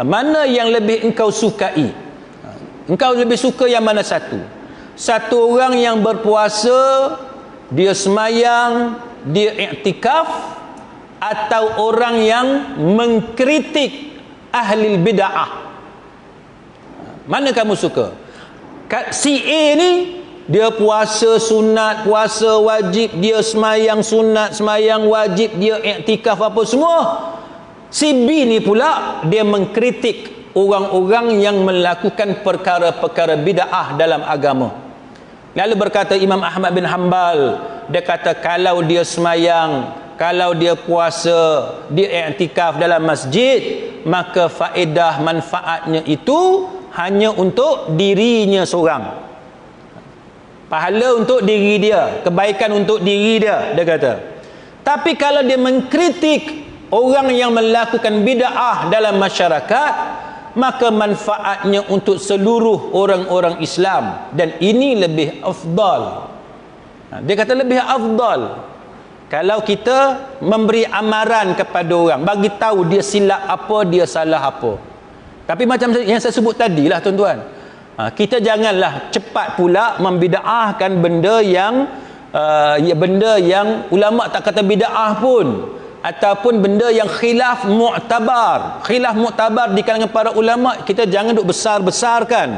Mana yang lebih engkau sukai? Engkau lebih suka yang mana satu? Satu orang yang berpuasa, dia semayang, dia iktikaf, atau orang yang mengkritik ahli bid'ah? Mana kamu suka? Si A ni dia puasa sunat, puasa wajib, dia semayang sunat, semayang wajib, dia iktikaf apa semua. Si B ni pula dia mengkritik orang-orang yang melakukan perkara-perkara bid'ah dalam agama. Lalu berkata Imam Ahmad bin Hanbal, dia kata kalau dia semayang, kalau dia puasa, dia iktikaf dalam masjid, maka faedah manfaatnya itu hanya untuk dirinya seorang. Pahala untuk diri dia, kebaikan untuk diri dia, dia kata. Tapi kalau dia mengkritik orang yang melakukan bid'ah dalam masyarakat, maka manfaatnya untuk seluruh orang-orang Islam, dan ini lebih afdal. Dia kata lebih afdal kalau kita memberi amaran kepada orang, bagi tahu dia silap apa, dia salah apa. Tapi macam yang saya sebut tadi lah, tuan-tuan, kita janganlah cepat pula membida'ahkan benda yang ulama tak kata bida'ah pun, ataupun benda yang khilaf mu'tabar. Khilaf mu'tabar di kalangan para ulama kita jangan duk besar-besarkan,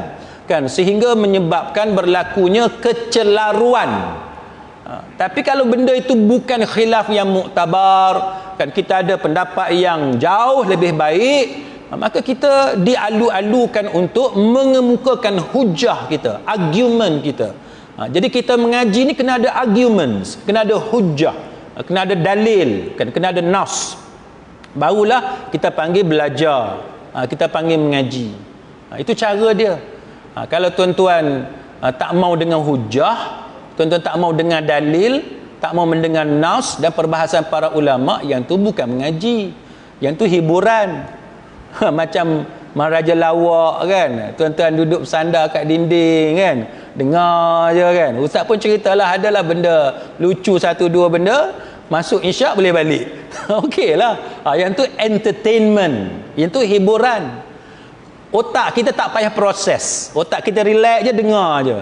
kan, sehingga menyebabkan berlakunya kecelaruan. Tapi kalau benda itu bukan khilaf yang muktabar, kan, kita ada pendapat yang jauh lebih baik, maka kita dialu-alukan untuk mengemukakan hujah kita, argument kita. Jadi kita mengaji ni kena ada arguments, kena ada hujah, kena ada dalil, kan, kena ada nas. Barulah kita panggil belajar, kita panggil mengaji. Itu cara dia. Kalau tuan-tuan tak mau dengan hujah, tuan-tuan tak mau dengar dalil, tak mau mendengar nas dan perbahasan para ulama, yang tu bukan mengaji, yang tu hiburan. Macam Maharaja Lawak, kan, tuan-tuan duduk bersandar kat dinding, kan, dengar je, kan. Ustaz pun ceritalah, adalah benda lucu satu dua benda, masuk isyak boleh balik. Okey lah. Yang tu entertainment, yang tu hiburan. Otak kita tak payah proses, otak kita relax je, dengar je.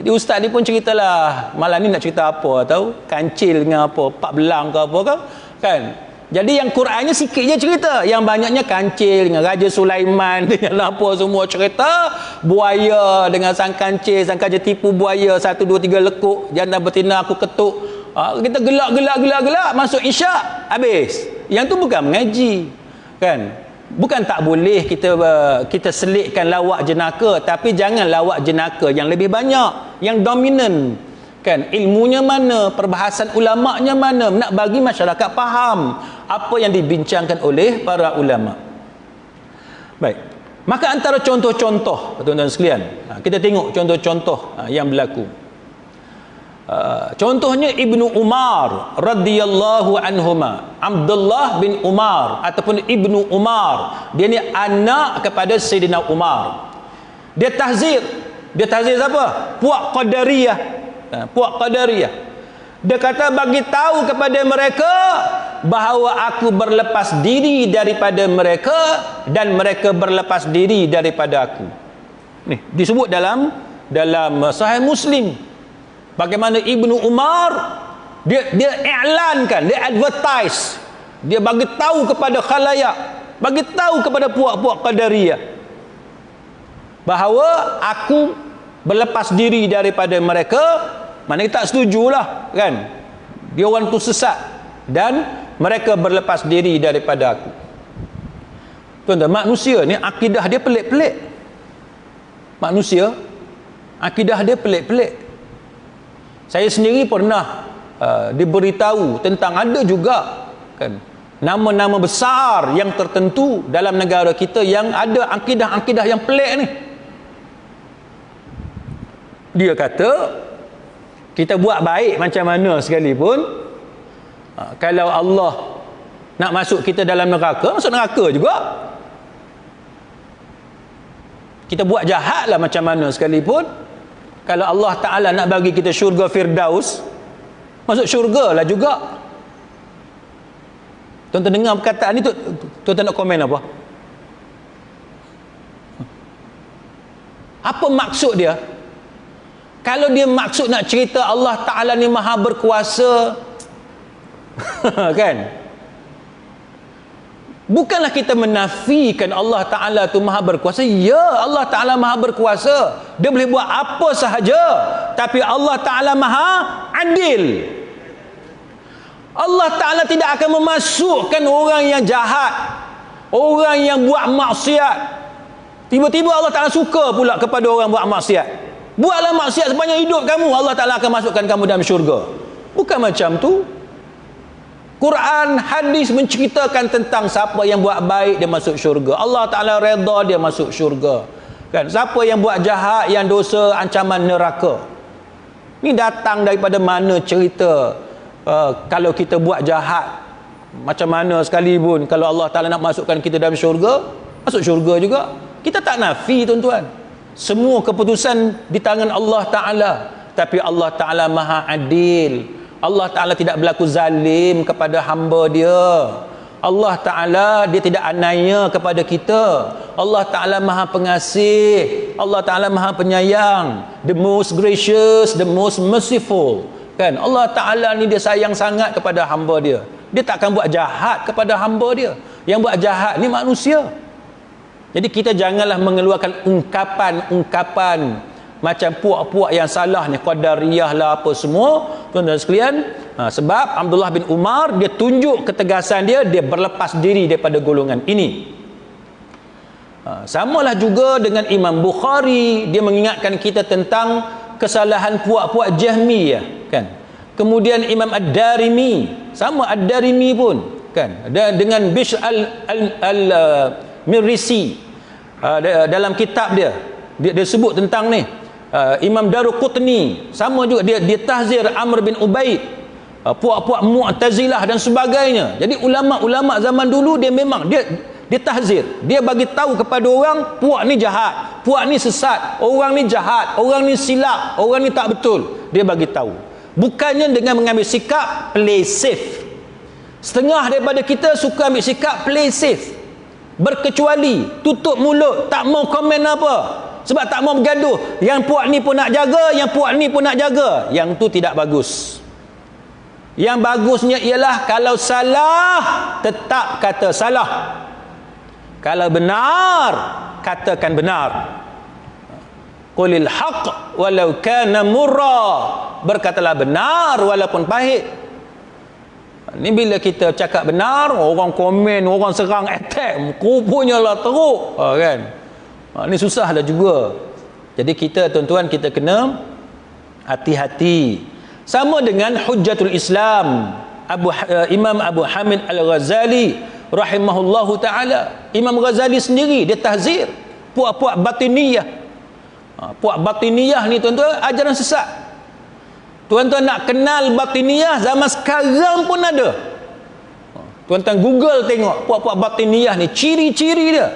Jadi ustaz ni pun ceritalah, malam ni nak cerita apa tahu, kancil dengan apa, pak belang ke apa ke, kan. Jadi yang Qurannya sikit je cerita, yang banyaknya kancil dengan Raja Sulaiman dengan apa semua cerita, buaya dengan sang kancil tipu buaya, 1 2 3 lekuk, jantan betina aku ketuk. Kita gelak masuk isyak habis. Yang tu bukan mengaji, kan. Bukan tak boleh kita selitkan lawak jenaka, tapi jangan lawak jenaka yang lebih banyak, yang dominan, kan. Ilmunya mana, perbahasan ulama'nya mana, nak bagi masyarakat faham apa yang dibincangkan oleh para ulama'. Baik. Maka antara contoh-contoh tuan-tuan sekalian, kita tengok contoh-contoh yang berlaku. Contohnya Ibnu Umar radhiyallahu anhuma, Abdullah bin Umar ataupun Ibnu Umar, dia ni anak kepada Sayyidina Umar. Dia tahzir siapa? Puak Qadariyah. Puak Qadariyah. Dia kata bagi tahu kepada mereka bahawa aku berlepas diri daripada mereka dan mereka berlepas diri daripada aku. Ni disebut dalam Sahih Muslim. Bagaimana Ibnu Umar dia iklankan, dia advertise, dia bagi tahu kepada khalayak, bagi tahu kepada puak-puak Qadariyah bahawa aku berlepas diri daripada mereka. Maknanya tak setujulah kan, dia orang tu sesat dan mereka berlepas diri daripada aku. Tuan-tuan, manusia ni akidah dia pelik-pelik. Manusia akidah dia pelik-pelik. Saya sendiri pernah diberitahu tentang ada juga kan nama-nama besar yang tertentu dalam negara kita yang ada akidah-akidah yang pelik ni. Dia kata kita buat baik macam mana sekalipun, kalau Allah nak masuk kita dalam neraka, masuk neraka juga. Kita buat jahatlah macam mana sekalipun, kalau Allah Ta'ala nak bagi kita syurga Firdaus, masuk syurga lah juga. Tuan-tuan dengar perkataan ni, tuan-tuan nak komen apa? Apa maksud dia? Kalau dia maksud nak cerita Allah Ta'ala ni maha berkuasa kan, bukanlah kita menafikan Allah Ta'ala tu maha berkuasa. Ya, Allah Ta'ala maha berkuasa, dia boleh buat apa sahaja, tapi Allah Ta'ala maha adil. Allah Ta'ala tidak akan memasukkan orang yang jahat, orang yang buat maksiat, tiba-tiba Allah Ta'ala suka pula kepada orang buat maksiat. Buatlah maksiat sepanjang hidup kamu, Allah Ta'ala akan masukkan kamu dalam syurga. Bukan macam tu. Quran, hadis menceritakan tentang siapa yang buat baik dia masuk syurga, Allah Ta'ala redha dia masuk syurga kan. Siapa yang buat jahat, yang dosa, ancaman neraka. Ni datang daripada mana cerita kalau kita buat jahat macam mana sekalipun, kalau Allah Ta'ala nak masukkan kita dalam syurga, masuk syurga juga. Kita tak nafi tuan-tuan, semua keputusan di tangan Allah Ta'ala, tapi Allah Ta'ala maha adil. Allah Ta'ala tidak berlaku zalim kepada hamba dia. Allah Ta'ala dia tidak aniaya kepada kita. Allah Ta'ala maha pengasih, Allah Ta'ala maha penyayang, the most gracious, the most merciful kan. Allah Ta'ala ni dia sayang sangat kepada hamba dia. Dia tak akan buat jahat kepada hamba dia. Yang buat jahat ni manusia. Jadi kita janganlah mengeluarkan ungkapan-ungkapan macam puak-puak yang salah ni, Qadariyah lah apa semua tuan-tuan sekalian. Sebab Abdullah bin Umar dia tunjuk ketegasan dia berlepas diri daripada golongan ini. Samalah juga dengan Imam Bukhari, dia mengingatkan kita tentang kesalahan puak-puak Jahmiyah kan. Kemudian Imam Ad-Darimi, sama Ad-Darimi pun kan, dengan Bishr al-Mirrisi dalam kitab dia sebut tentang ni. Imam Daruqutni sama juga, dia tahzir Amr bin Ubaid, puak-puak Mu'tazilah dan sebagainya. Jadi ulama-ulama zaman dulu dia memang dia tahzir, dia bagi tahu kepada orang puak ni jahat, puak ni sesat, orang ni jahat, orang ni silap, orang ni tak betul. Dia bagi tahu, bukannya dengan mengambil sikap play safe. Setengah daripada kita suka ambil sikap play safe, berkecuali, tutup mulut, tak mau komen apa, sebab tak mau bergaduh. Yang puak ni pun nak jaga, yang puak ni pun nak jaga. Yang tu tidak bagus. Yang bagusnya ialah kalau salah, tetap kata salah. Kalau benar, katakan benar. Qulil haqq walau kana murra. Berkatalah benar walaupun pahit. Ni bila kita cakap benar, orang komen, orang serang, attack, rupanya lah teruk kan. Ini susah lah juga. Jadi kita tuan-tuan, kita kena hati-hati. Sama dengan Hujjatul Islam Imam Abu Hamid Al-Ghazali rahimahullahu ta'ala. Imam Ghazali sendiri dia tahzir puak-puak batiniyah. Puak batiniyah ni tuan-tuan ajaran sesat. Tuan-tuan nak kenal batiniyah zaman sekarang pun ada. Tuan-tuan Google tengok puak-puak batiniyah ni, ciri-ciri dia.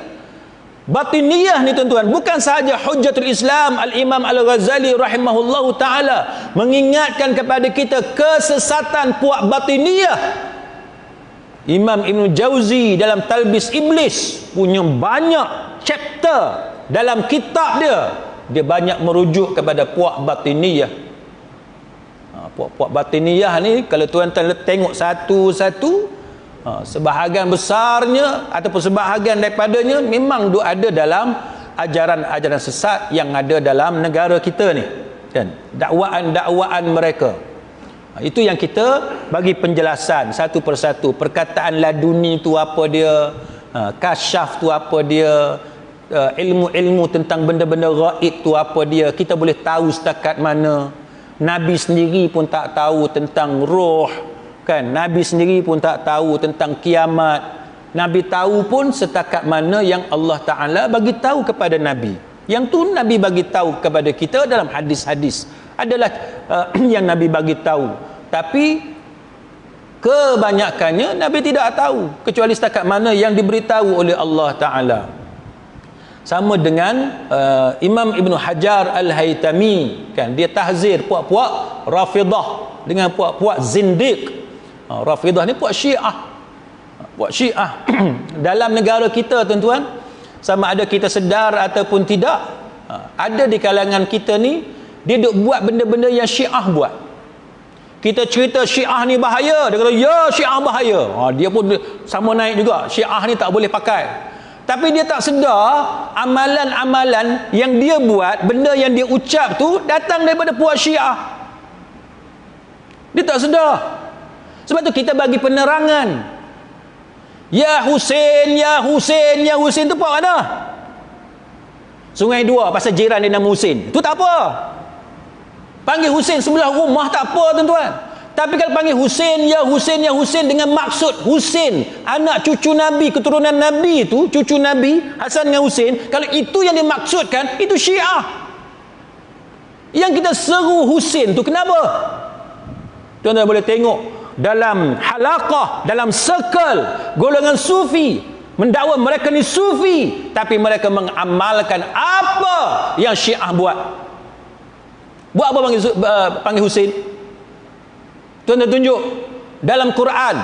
Batiniyah ni tuan-tuan bukan sahaja Hujjatul Islam Al-Imam Al-Ghazali rahimahullahu ta'ala mengingatkan kepada kita kesesatan puak batiniyah. Imam Ibn Jauzi dalam Talbis Iblis punya banyak chapter dalam kitab dia banyak merujuk kepada puak batiniyah. Puak-puak batiniyah ni kalau tuan-tuan tengok satu-satu, sebahagian besarnya ataupun sebahagian daripadanya memang ada dalam ajaran-ajaran sesat yang ada dalam negara kita ni, kan, dakwaan-dakwaan mereka. Itu yang kita bagi penjelasan satu persatu. Perkataan laduni tu apa dia, kasyaf tu apa dia, ilmu-ilmu tentang benda-benda gaib tu apa dia, kita boleh tahu setakat mana. Nabi sendiri pun tak tahu tentang roh, kan? Nabi sendiri pun tak tahu tentang kiamat. Nabi tahu pun setakat mana yang Allah Ta'ala bagi tahu kepada Nabi. Yang tu Nabi bagi tahu kepada kita dalam hadis-hadis adalah yang Nabi bagi tahu. Tapi kebanyakannya Nabi tidak tahu kecuali setakat mana yang diberitahu oleh Allah Ta'ala. Sama dengan Imam Ibn Hajar Al-Haytami, kan, dia tahzir puak-puak Rafidah dengan puak-puak Zindiq. Rafidah ni puak Syiah. Puak Syiah dalam negara kita tuan-tuan, sama ada kita sedar ataupun tidak, ada di kalangan kita ni dia duk buat benda-benda yang Syiah buat. Kita cerita Syiah ni bahaya, dia kata ya Syiah bahaya. Dia pun sama naik juga, Syiah ni tak boleh pakai. Tapi dia tak sedar amalan-amalan yang dia buat, benda yang dia ucap tu datang daripada puak Syiah. Dia tak sedar. Sebab tu kita bagi penerangan. Ya Husin, ya Husin, ya Husin tu puak mana? Sungai Dua pasal jiran dia nama Husin. Tu tak apa. Panggil Husin sebelah rumah tak apa tuan-tuan. Tapi kalau panggil Husin, ya Husin, ya Husin dengan maksud Husin, anak cucu Nabi, keturunan Nabi itu, cucu Nabi Hasan dengan Husin, kalau itu yang dimaksudkan, itu Syiah. Yang kita seru Husin tu kenapa? Tuan-tuan boleh tengok dalam halaqah, dalam circle golongan sufi, mendakwa mereka ni sufi, tapi mereka mengamalkan apa yang Syiah buat. Buat apa panggil Husin? Tuan-tuan tunjuk dalam Quran,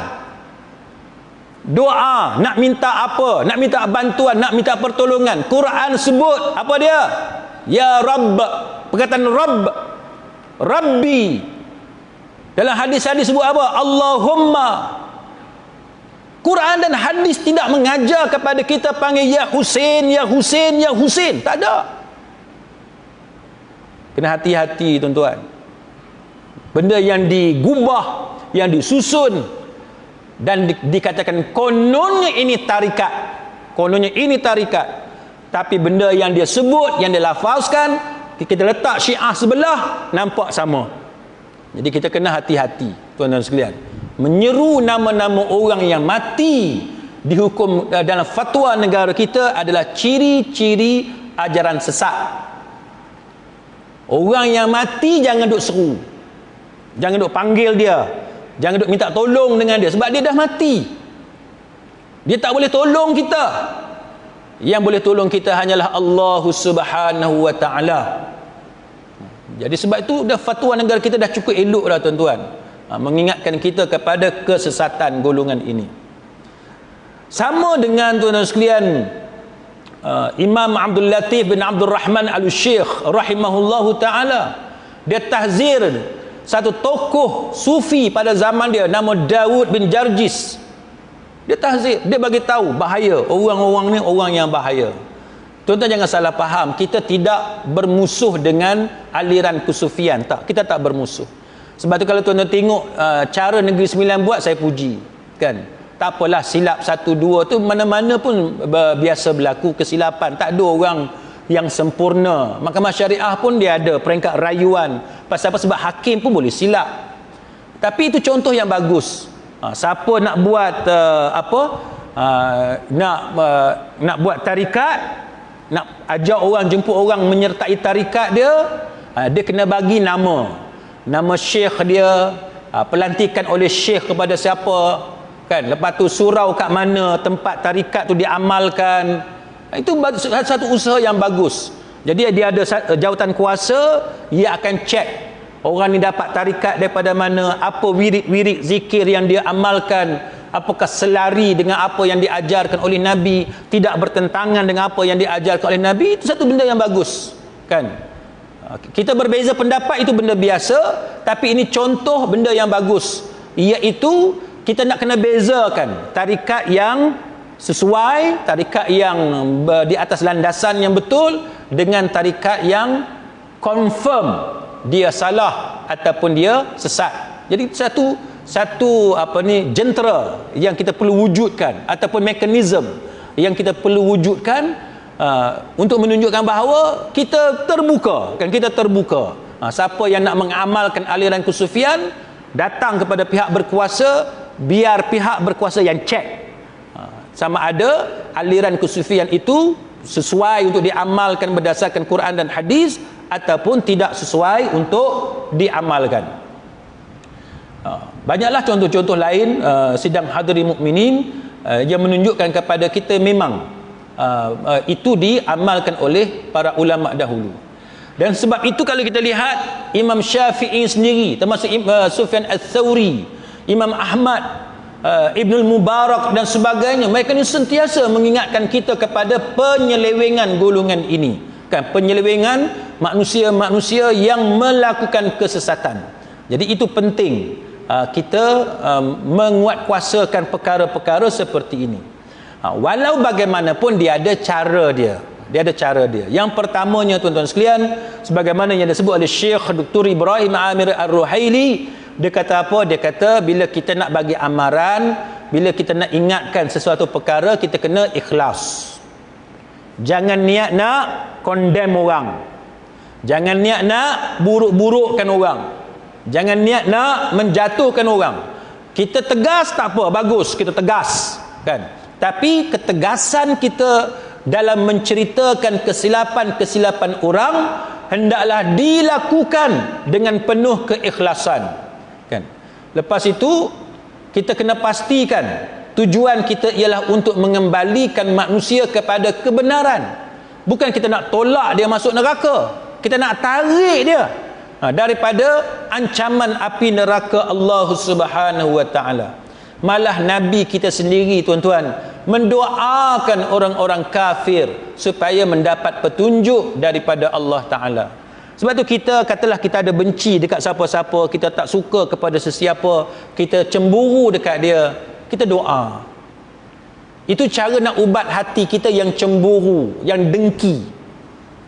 doa nak minta apa, nak minta bantuan, nak minta pertolongan, Quran sebut apa dia? Ya Rabb, perkataan Rabb, Rabbi. Dalam hadis-hadis sebut apa? Allahumma. Quran dan hadis tidak mengajar kepada kita panggil ya Husin, ya Husin, ya Husin. Tak ada. Kena hati-hati tuan-tuan. Benda yang digubah, yang disusun dan dikatakan kononnya ini tarikat, kononnya ini tarikat, tapi benda yang dia sebut, yang dia lafazkan, kita letak Syiah sebelah, nampak sama. Jadi kita kena hati-hati tuan-tuan sekalian. Menyeru nama-nama orang yang mati dihukum dalam fatwa negara kita adalah ciri-ciri ajaran sesat. Orang yang mati jangan duk seru, jangan duk panggil dia, jangan duk minta tolong dengan dia, sebab dia dah mati. Dia tak boleh tolong kita. Yang boleh tolong kita hanyalah Allah Subhanahu wa ta'ala. Jadi sebab itu dah fatwa negara kita dah cukup elok dah tuan-tuan, mengingatkan kita kepada kesesatan golongan ini. Sama dengan tuan-tuan sekalian, Imam Abdul Latif bin Abdul Rahman Al-Syekh rahimahullahu ta'ala, dia tahzir satu tokoh sufi pada zaman dia nama Daud bin Jarjis. Dia tahzir, dia bagi tahu bahaya orang-orang ni, orang yang bahaya. Tuan-tuan jangan salah faham, kita tidak bermusuh dengan aliran kesufian, tak, kita tak bermusuh. Sebab tu kalau tuan-tuan tengok cara Negeri Sembilan buat, saya puji, kan. Tak apalah silap satu dua tu, mana-mana pun biasa berlaku kesilapan, tak ada orang yang sempurna. Mahkamah Syariah pun dia ada peringkat rayuan. Pasal apa? Sebab hakim pun boleh silap. Tapi itu contoh yang bagus. Siapa nak buat nak buat tarikat, nak ajak orang, jemput orang menyertai tarikat dia, dia kena bagi nama syekh dia, pelantikan oleh syekh kepada siapa, kan? Lepas tu surau kat mana tempat tarikat tu diamalkan. Itu satu usaha yang bagus. Jadi dia ada jawatan kuasa, dia akan cek orang ni dapat tarikat daripada mana, apa wirid-wirid zikir yang dia amalkan, apakah selari dengan apa yang diajarkan oleh Nabi, tidak bertentangan dengan apa yang diajarkan oleh Nabi. Itu satu benda yang bagus, kan? Kita berbeza pendapat itu benda biasa, tapi ini contoh benda yang bagus, iaitu kita nak kena bezakan tarikat yang sesuai, tarikat yang di atas landasan yang betul, dengan tarikat yang confirm dia salah ataupun dia sesat. Jadi satu jentera yang kita perlu wujudkan, ataupun mekanisme yang kita perlu wujudkan untuk menunjukkan bahawa kita terbuka, kan? Kita terbuka. Siapa yang nak mengamalkan aliran kesufian, datang kepada pihak berkuasa, biar pihak berkuasa yang cek sama ada aliran kesufian itu sesuai untuk diamalkan berdasarkan Quran dan hadis ataupun tidak sesuai untuk diamalkan. Banyaklah contoh-contoh lain sidang hadiri mukminin yang menunjukkan kepada kita memang itu diamalkan oleh para ulama dahulu. Dan sebab itu kalau kita lihat Imam Syafi'i sendiri, termasuk Sufyan Ats-Tsauri, Imam Ahmad, Ibnul Mubarak dan sebagainya, mereka ni sentiasa mengingatkan kita kepada penyelewengan golongan ini, kan? Penyelewengan manusia-manusia yang melakukan kesesatan. Jadi itu penting kita menguatkuasakan perkara-perkara seperti ini. Walau bagaimanapun dia ada cara dia. Yang pertamanya, tuan-tuan sekalian, sebagaimana yang disebut oleh Syekh Dr. Ibrahim Amir Ar-Ruhaili, dia kata apa? Dia kata bila kita nak bagi amaran, bila kita nak ingatkan sesuatu perkara, kita kena ikhlas. Jangan niat nak condemn orang. Jangan niat nak buruk-burukkan orang. Jangan niat nak menjatuhkan orang. Kita tegas tak apa, bagus, kita tegas, kan? Tapi ketegasan kita dalam menceritakan kesilapan-kesilapan orang hendaklah dilakukan dengan penuh keikhlasan, kan? Lepas itu kita kena pastikan tujuan kita ialah untuk mengembalikan manusia kepada kebenaran. Bukan kita nak tolak dia masuk neraka, kita nak tarik dia daripada ancaman api neraka Allah Subhanahu wa taala. Malah Nabi kita sendiri, tuan-tuan, mendoakan orang-orang kafir supaya mendapat petunjuk daripada Allah Ta'ala. Sebab tu kita, katalah kita ada benci dekat siapa-siapa, kita tak suka kepada sesiapa, kita cemburu dekat dia, kita doa. Itu cara nak ubat hati kita yang cemburu, yang dengki,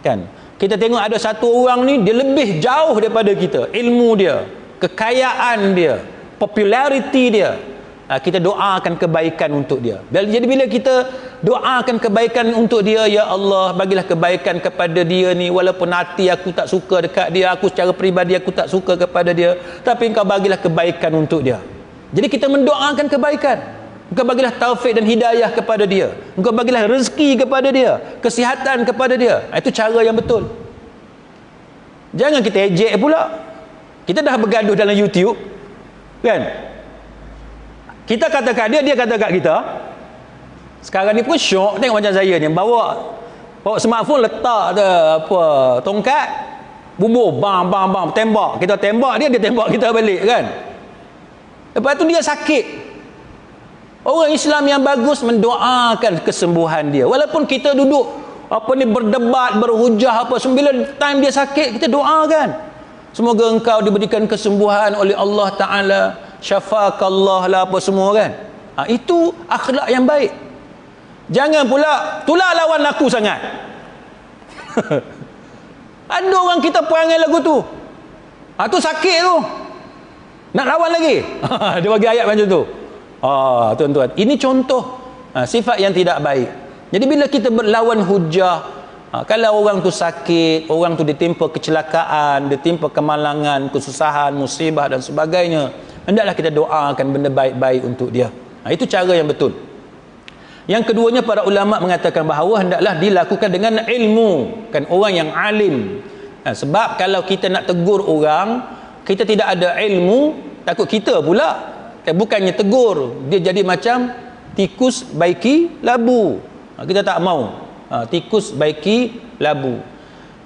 kan? Kita tengok ada satu orang ni, dia lebih jauh daripada kita, ilmu dia, kekayaan dia, populariti dia, kita doakan kebaikan untuk dia. Jadi bila kita doakan kebaikan untuk dia, ya Allah, bagilah kebaikan kepada dia ni, walaupun hati aku tak suka dekat dia, aku secara peribadi aku tak suka kepada dia, tapi engkau bagilah kebaikan untuk dia. Jadi kita mendoakan kebaikan. Engkau bagilah taufik dan hidayah kepada dia, engkau bagilah rezeki kepada dia, kesihatan kepada dia. Itu cara yang betul. Jangan kita ejek pula. Kita dah bergaduh dalam YouTube, kan? Kita kata kat dia, dia kata kat kita. Sekarang ni pun syok tengok macam saya ni, bawa smartphone, letak tongkat, bubur, bang, tembak. Kita tembak dia, dia tembak kita balik, kan? Lepas tu dia sakit. Orang Islam yang bagus mendoakan kesembuhan dia. Walaupun kita duduk berdebat, berhujah sembilan time dia sakit, kita doakan. Semoga engkau diberikan kesembuhan oleh Allah Ta'ala, syafakallah lah semua, kan? Itu akhlak yang baik. Jangan pula tulah lawan aku sangat. Ada orang kita perangai lagu tu, tu sakit tu, nak lawan lagi. Dia bagi ayat macam tu. Tuan-tuan, ini contoh sifat yang tidak baik. Jadi bila kita berlawan hujah, kalau orang tu sakit, orang tu ditimpa kecelakaan, ditimpa kemalangan, kesusahan, musibah dan sebagainya, hendaklah kita doakan benda baik-baik untuk dia. Itu cara yang betul. Yang keduanya, para ulama mengatakan bahawa hendaklah dilakukan dengan ilmu, kan, orang yang alim. Sebab kalau kita nak tegur orang, kita tidak ada ilmu, takut kita pula, kan, bukannya tegur, dia jadi macam tikus baiki labu. Kita tak mau tikus baiki labu.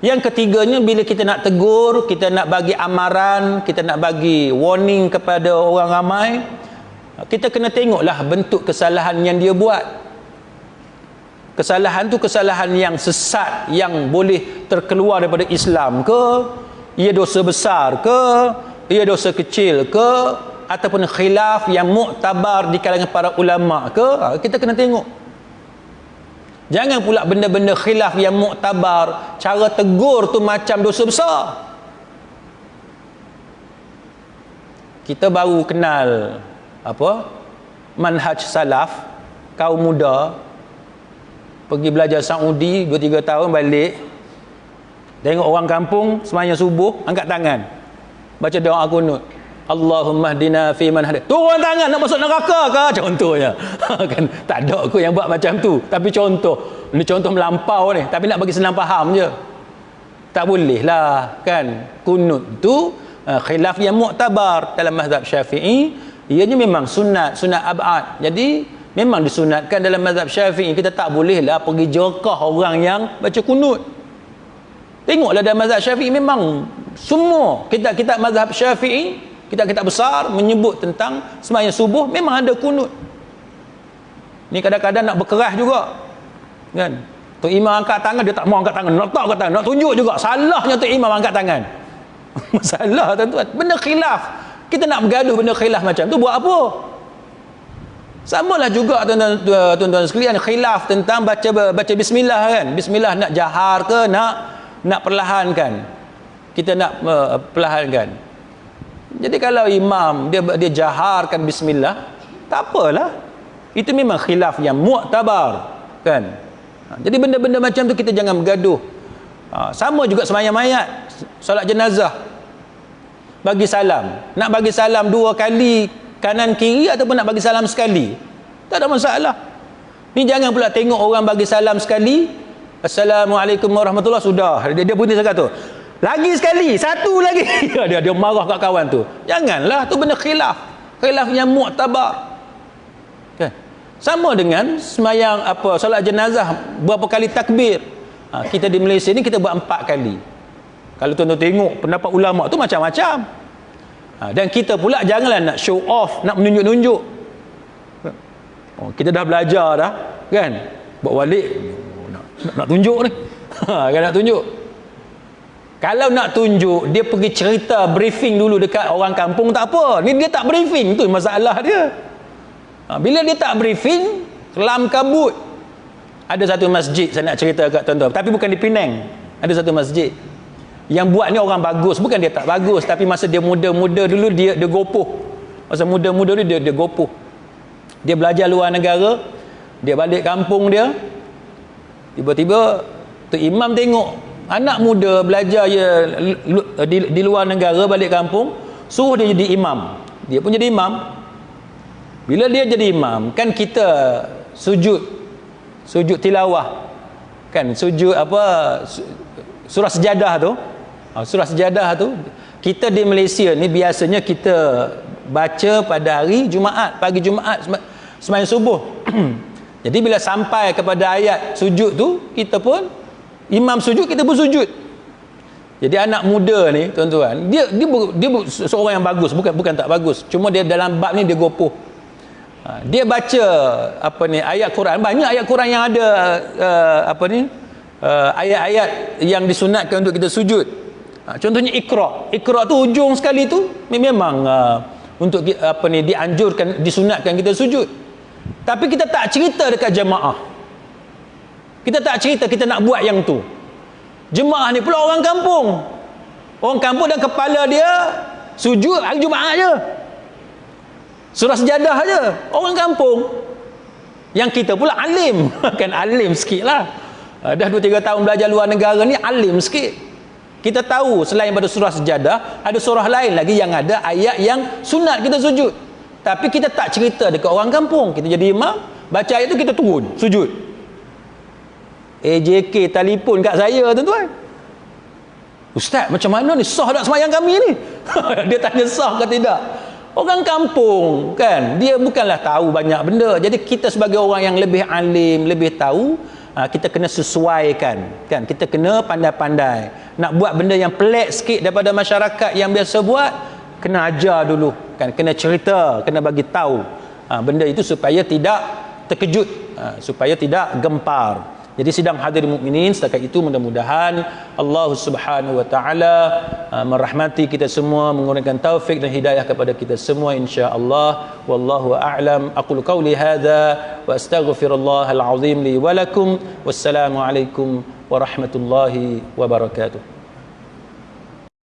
Yang ketiganya, bila kita nak tegur, kita nak bagi amaran, kita nak bagi warning kepada orang ramai, kita kena tengoklah bentuk kesalahan yang dia buat. Kesalahan tu kesalahan yang sesat, yang boleh terkeluar daripada Islam ke, ia dosa besar ke, ia dosa kecil ke, ataupun khilaf yang muktabar di kalangan para ulama ke, kita kena tengok. Jangan pula benda-benda khilaf yang muktabar, cara tegur tu macam dosa besar. Kita baru kenal manhaj salaf, kaum muda pergi belajar Saudi 2-3 tahun, balik tengok orang kampung sembahyang subuh angkat tangan baca doa kunut, Allahumma hdina fi man hadait, turun tangan nak masuk neraka ke, contohnya. Kan tak ada aku yang buat macam tu, tapi contoh ni, contoh melampau ni, tapi nak bagi senang faham je. Tak boleh lah, kan. Kunut tu khilaf yang muktabar dalam mazhab Syafi'i, ianya memang sunat abad. Jadi memang disunatkan dalam mazhab Syafi'i. Kita tak boleh lah pergi jerkah orang yang baca kunut. Tengoklah dalam mazhab Syafi'i memang semua kitab-kitab mazhab Syafi'i, kitab-kitab besar menyebut tentang sembahyang subuh memang ada kunut. Ni kadang-kadang nak berkeras juga, kan. Tok Imam angkat tangan, dia tak mau angkat tangan, nak tak angkat tangan, nak tunjuk juga. Salahnya Tok Imam angkat tangan. Masalah, tuan-tuan, benda khilaf. Kita nak bergaduh benda khilaf macam tu buat apa? Samalah juga tuan-tuan sekalian, khilaf tentang baca bismillah, kan. Bismillah nak jahar ke nak perlahankan. Kita nak perlahankan. Jadi kalau imam dia jaharkan bismillah, tak apalah. Itu memang khilaf yang muktabar, kan. Jadi benda-benda macam tu kita jangan bergaduh. Sama juga sembahyang mayat, solat jenazah. Bagi salam. Nak bagi salam 2 kali kanan kiri ataupun nak bagi salam sekali, tak ada masalah. Ni jangan pula tengok orang bagi salam sekali, Assalamualaikum warahmatullahi, sudah dia berhenti cakap tu, lagi sekali, satu lagi. dia marah kat kawan tu. Janganlah, tu benda khilaf yang muktabar, kan. Sama dengan semayang solat jenazah, berapa kali takbir. Kita di Malaysia ni kita buat 4 kali. Kalau tuan-tuan tengok pendapat ulama tu macam-macam. Dan kita pula janganlah nak show off, nak menunjuk-nunjuk. Kita dah belajar dah, kan. Bawa balik nak tunjuk ni. Kan nak tunjuk. Kalau nak tunjuk, dia pergi cerita briefing dulu dekat orang kampung, tak apa. Ni dia tak briefing, tu masalah dia. Bila dia tak briefing, kelam kabut. Ada satu masjid saya nak cerita kat tuan-tuan, tapi bukan di Penang. Ada satu masjid yang buat ni orang bagus, bukan dia tak bagus, tapi masa dia muda-muda dulu dia gopoh. Masa muda-muda dulu dia gopoh. Dia belajar luar negara, dia balik kampung dia, tiba-tiba tu imam tengok anak muda belajar di luar negara, balik kampung, suruh dia jadi imam. Dia pun jadi imam. Bila dia jadi imam, kan kita sujud tilawah, kan, sujud surah sejadah tu. Surah sejadah tu kita di Malaysia ni biasanya kita baca pada hari Jumaat, pagi Jumaat sembahyang subuh. Jadi bila sampai kepada ayat sujud tu, kita pun imam sujud, kita pun sujud. Jadi anak muda ni tuan-tuan, dia seorang yang bagus, bukan tak bagus, cuma dia dalam bab ni dia gopoh. Dia baca ayat Quran, banyak ayat Quran yang ada ayat-ayat yang disunatkan untuk kita sujud. Contohnya Iqra tu ujung sekali tu memang untuk dianjurkan, disunatkan kita sujud. Tapi kita tak cerita dekat jemaah. Kita tak cerita kita nak buat yang tu. Jemaah ni pula orang kampung. Orang kampung dan kepala dia sujud hari Jumaat je. Surah sejadah je. Orang kampung. Yang kita pula alim. Kan alim sikit lah. Dah 2-3 tahun belajar luar negara ni, alim sikit. Kita tahu selain pada surah sejadah, ada surah lain lagi yang ada ayat yang sunat kita sujud. Tapi kita tak cerita dekat orang kampung. Kita jadi imam, Baca ayat tu kita turun, sujud. AJK telefon kat saya tuan-tuan. Ustaz, macam mana ni? Sah tak sembahyang kami ni? Dia tanya sah ke tidak? Orang kampung kan, dia bukanlah tahu banyak benda. Jadi kita sebagai orang yang lebih alim, lebih tahu, kita kena sesuaikan kan. Kita kena pandai-pandai. Nak buat benda yang pelik sikit daripada masyarakat yang biasa buat, kena ajar dulu kan, kena cerita, kena bagi tahu benda itu supaya tidak terkejut, supaya tidak gempar. Jadi sidang hadirin mukminin, setakat itu mudah-mudahan Allah Subhanahu wa taala merahmati kita semua, mengurniakan taufik dan hidayah kepada kita semua insya-Allah. Wallahu a'lam. Aqulu qawli hadza wa astaghfirullahal azim li wa lakum. Wassalamu alaikum warahmatullahi wabarakatuh.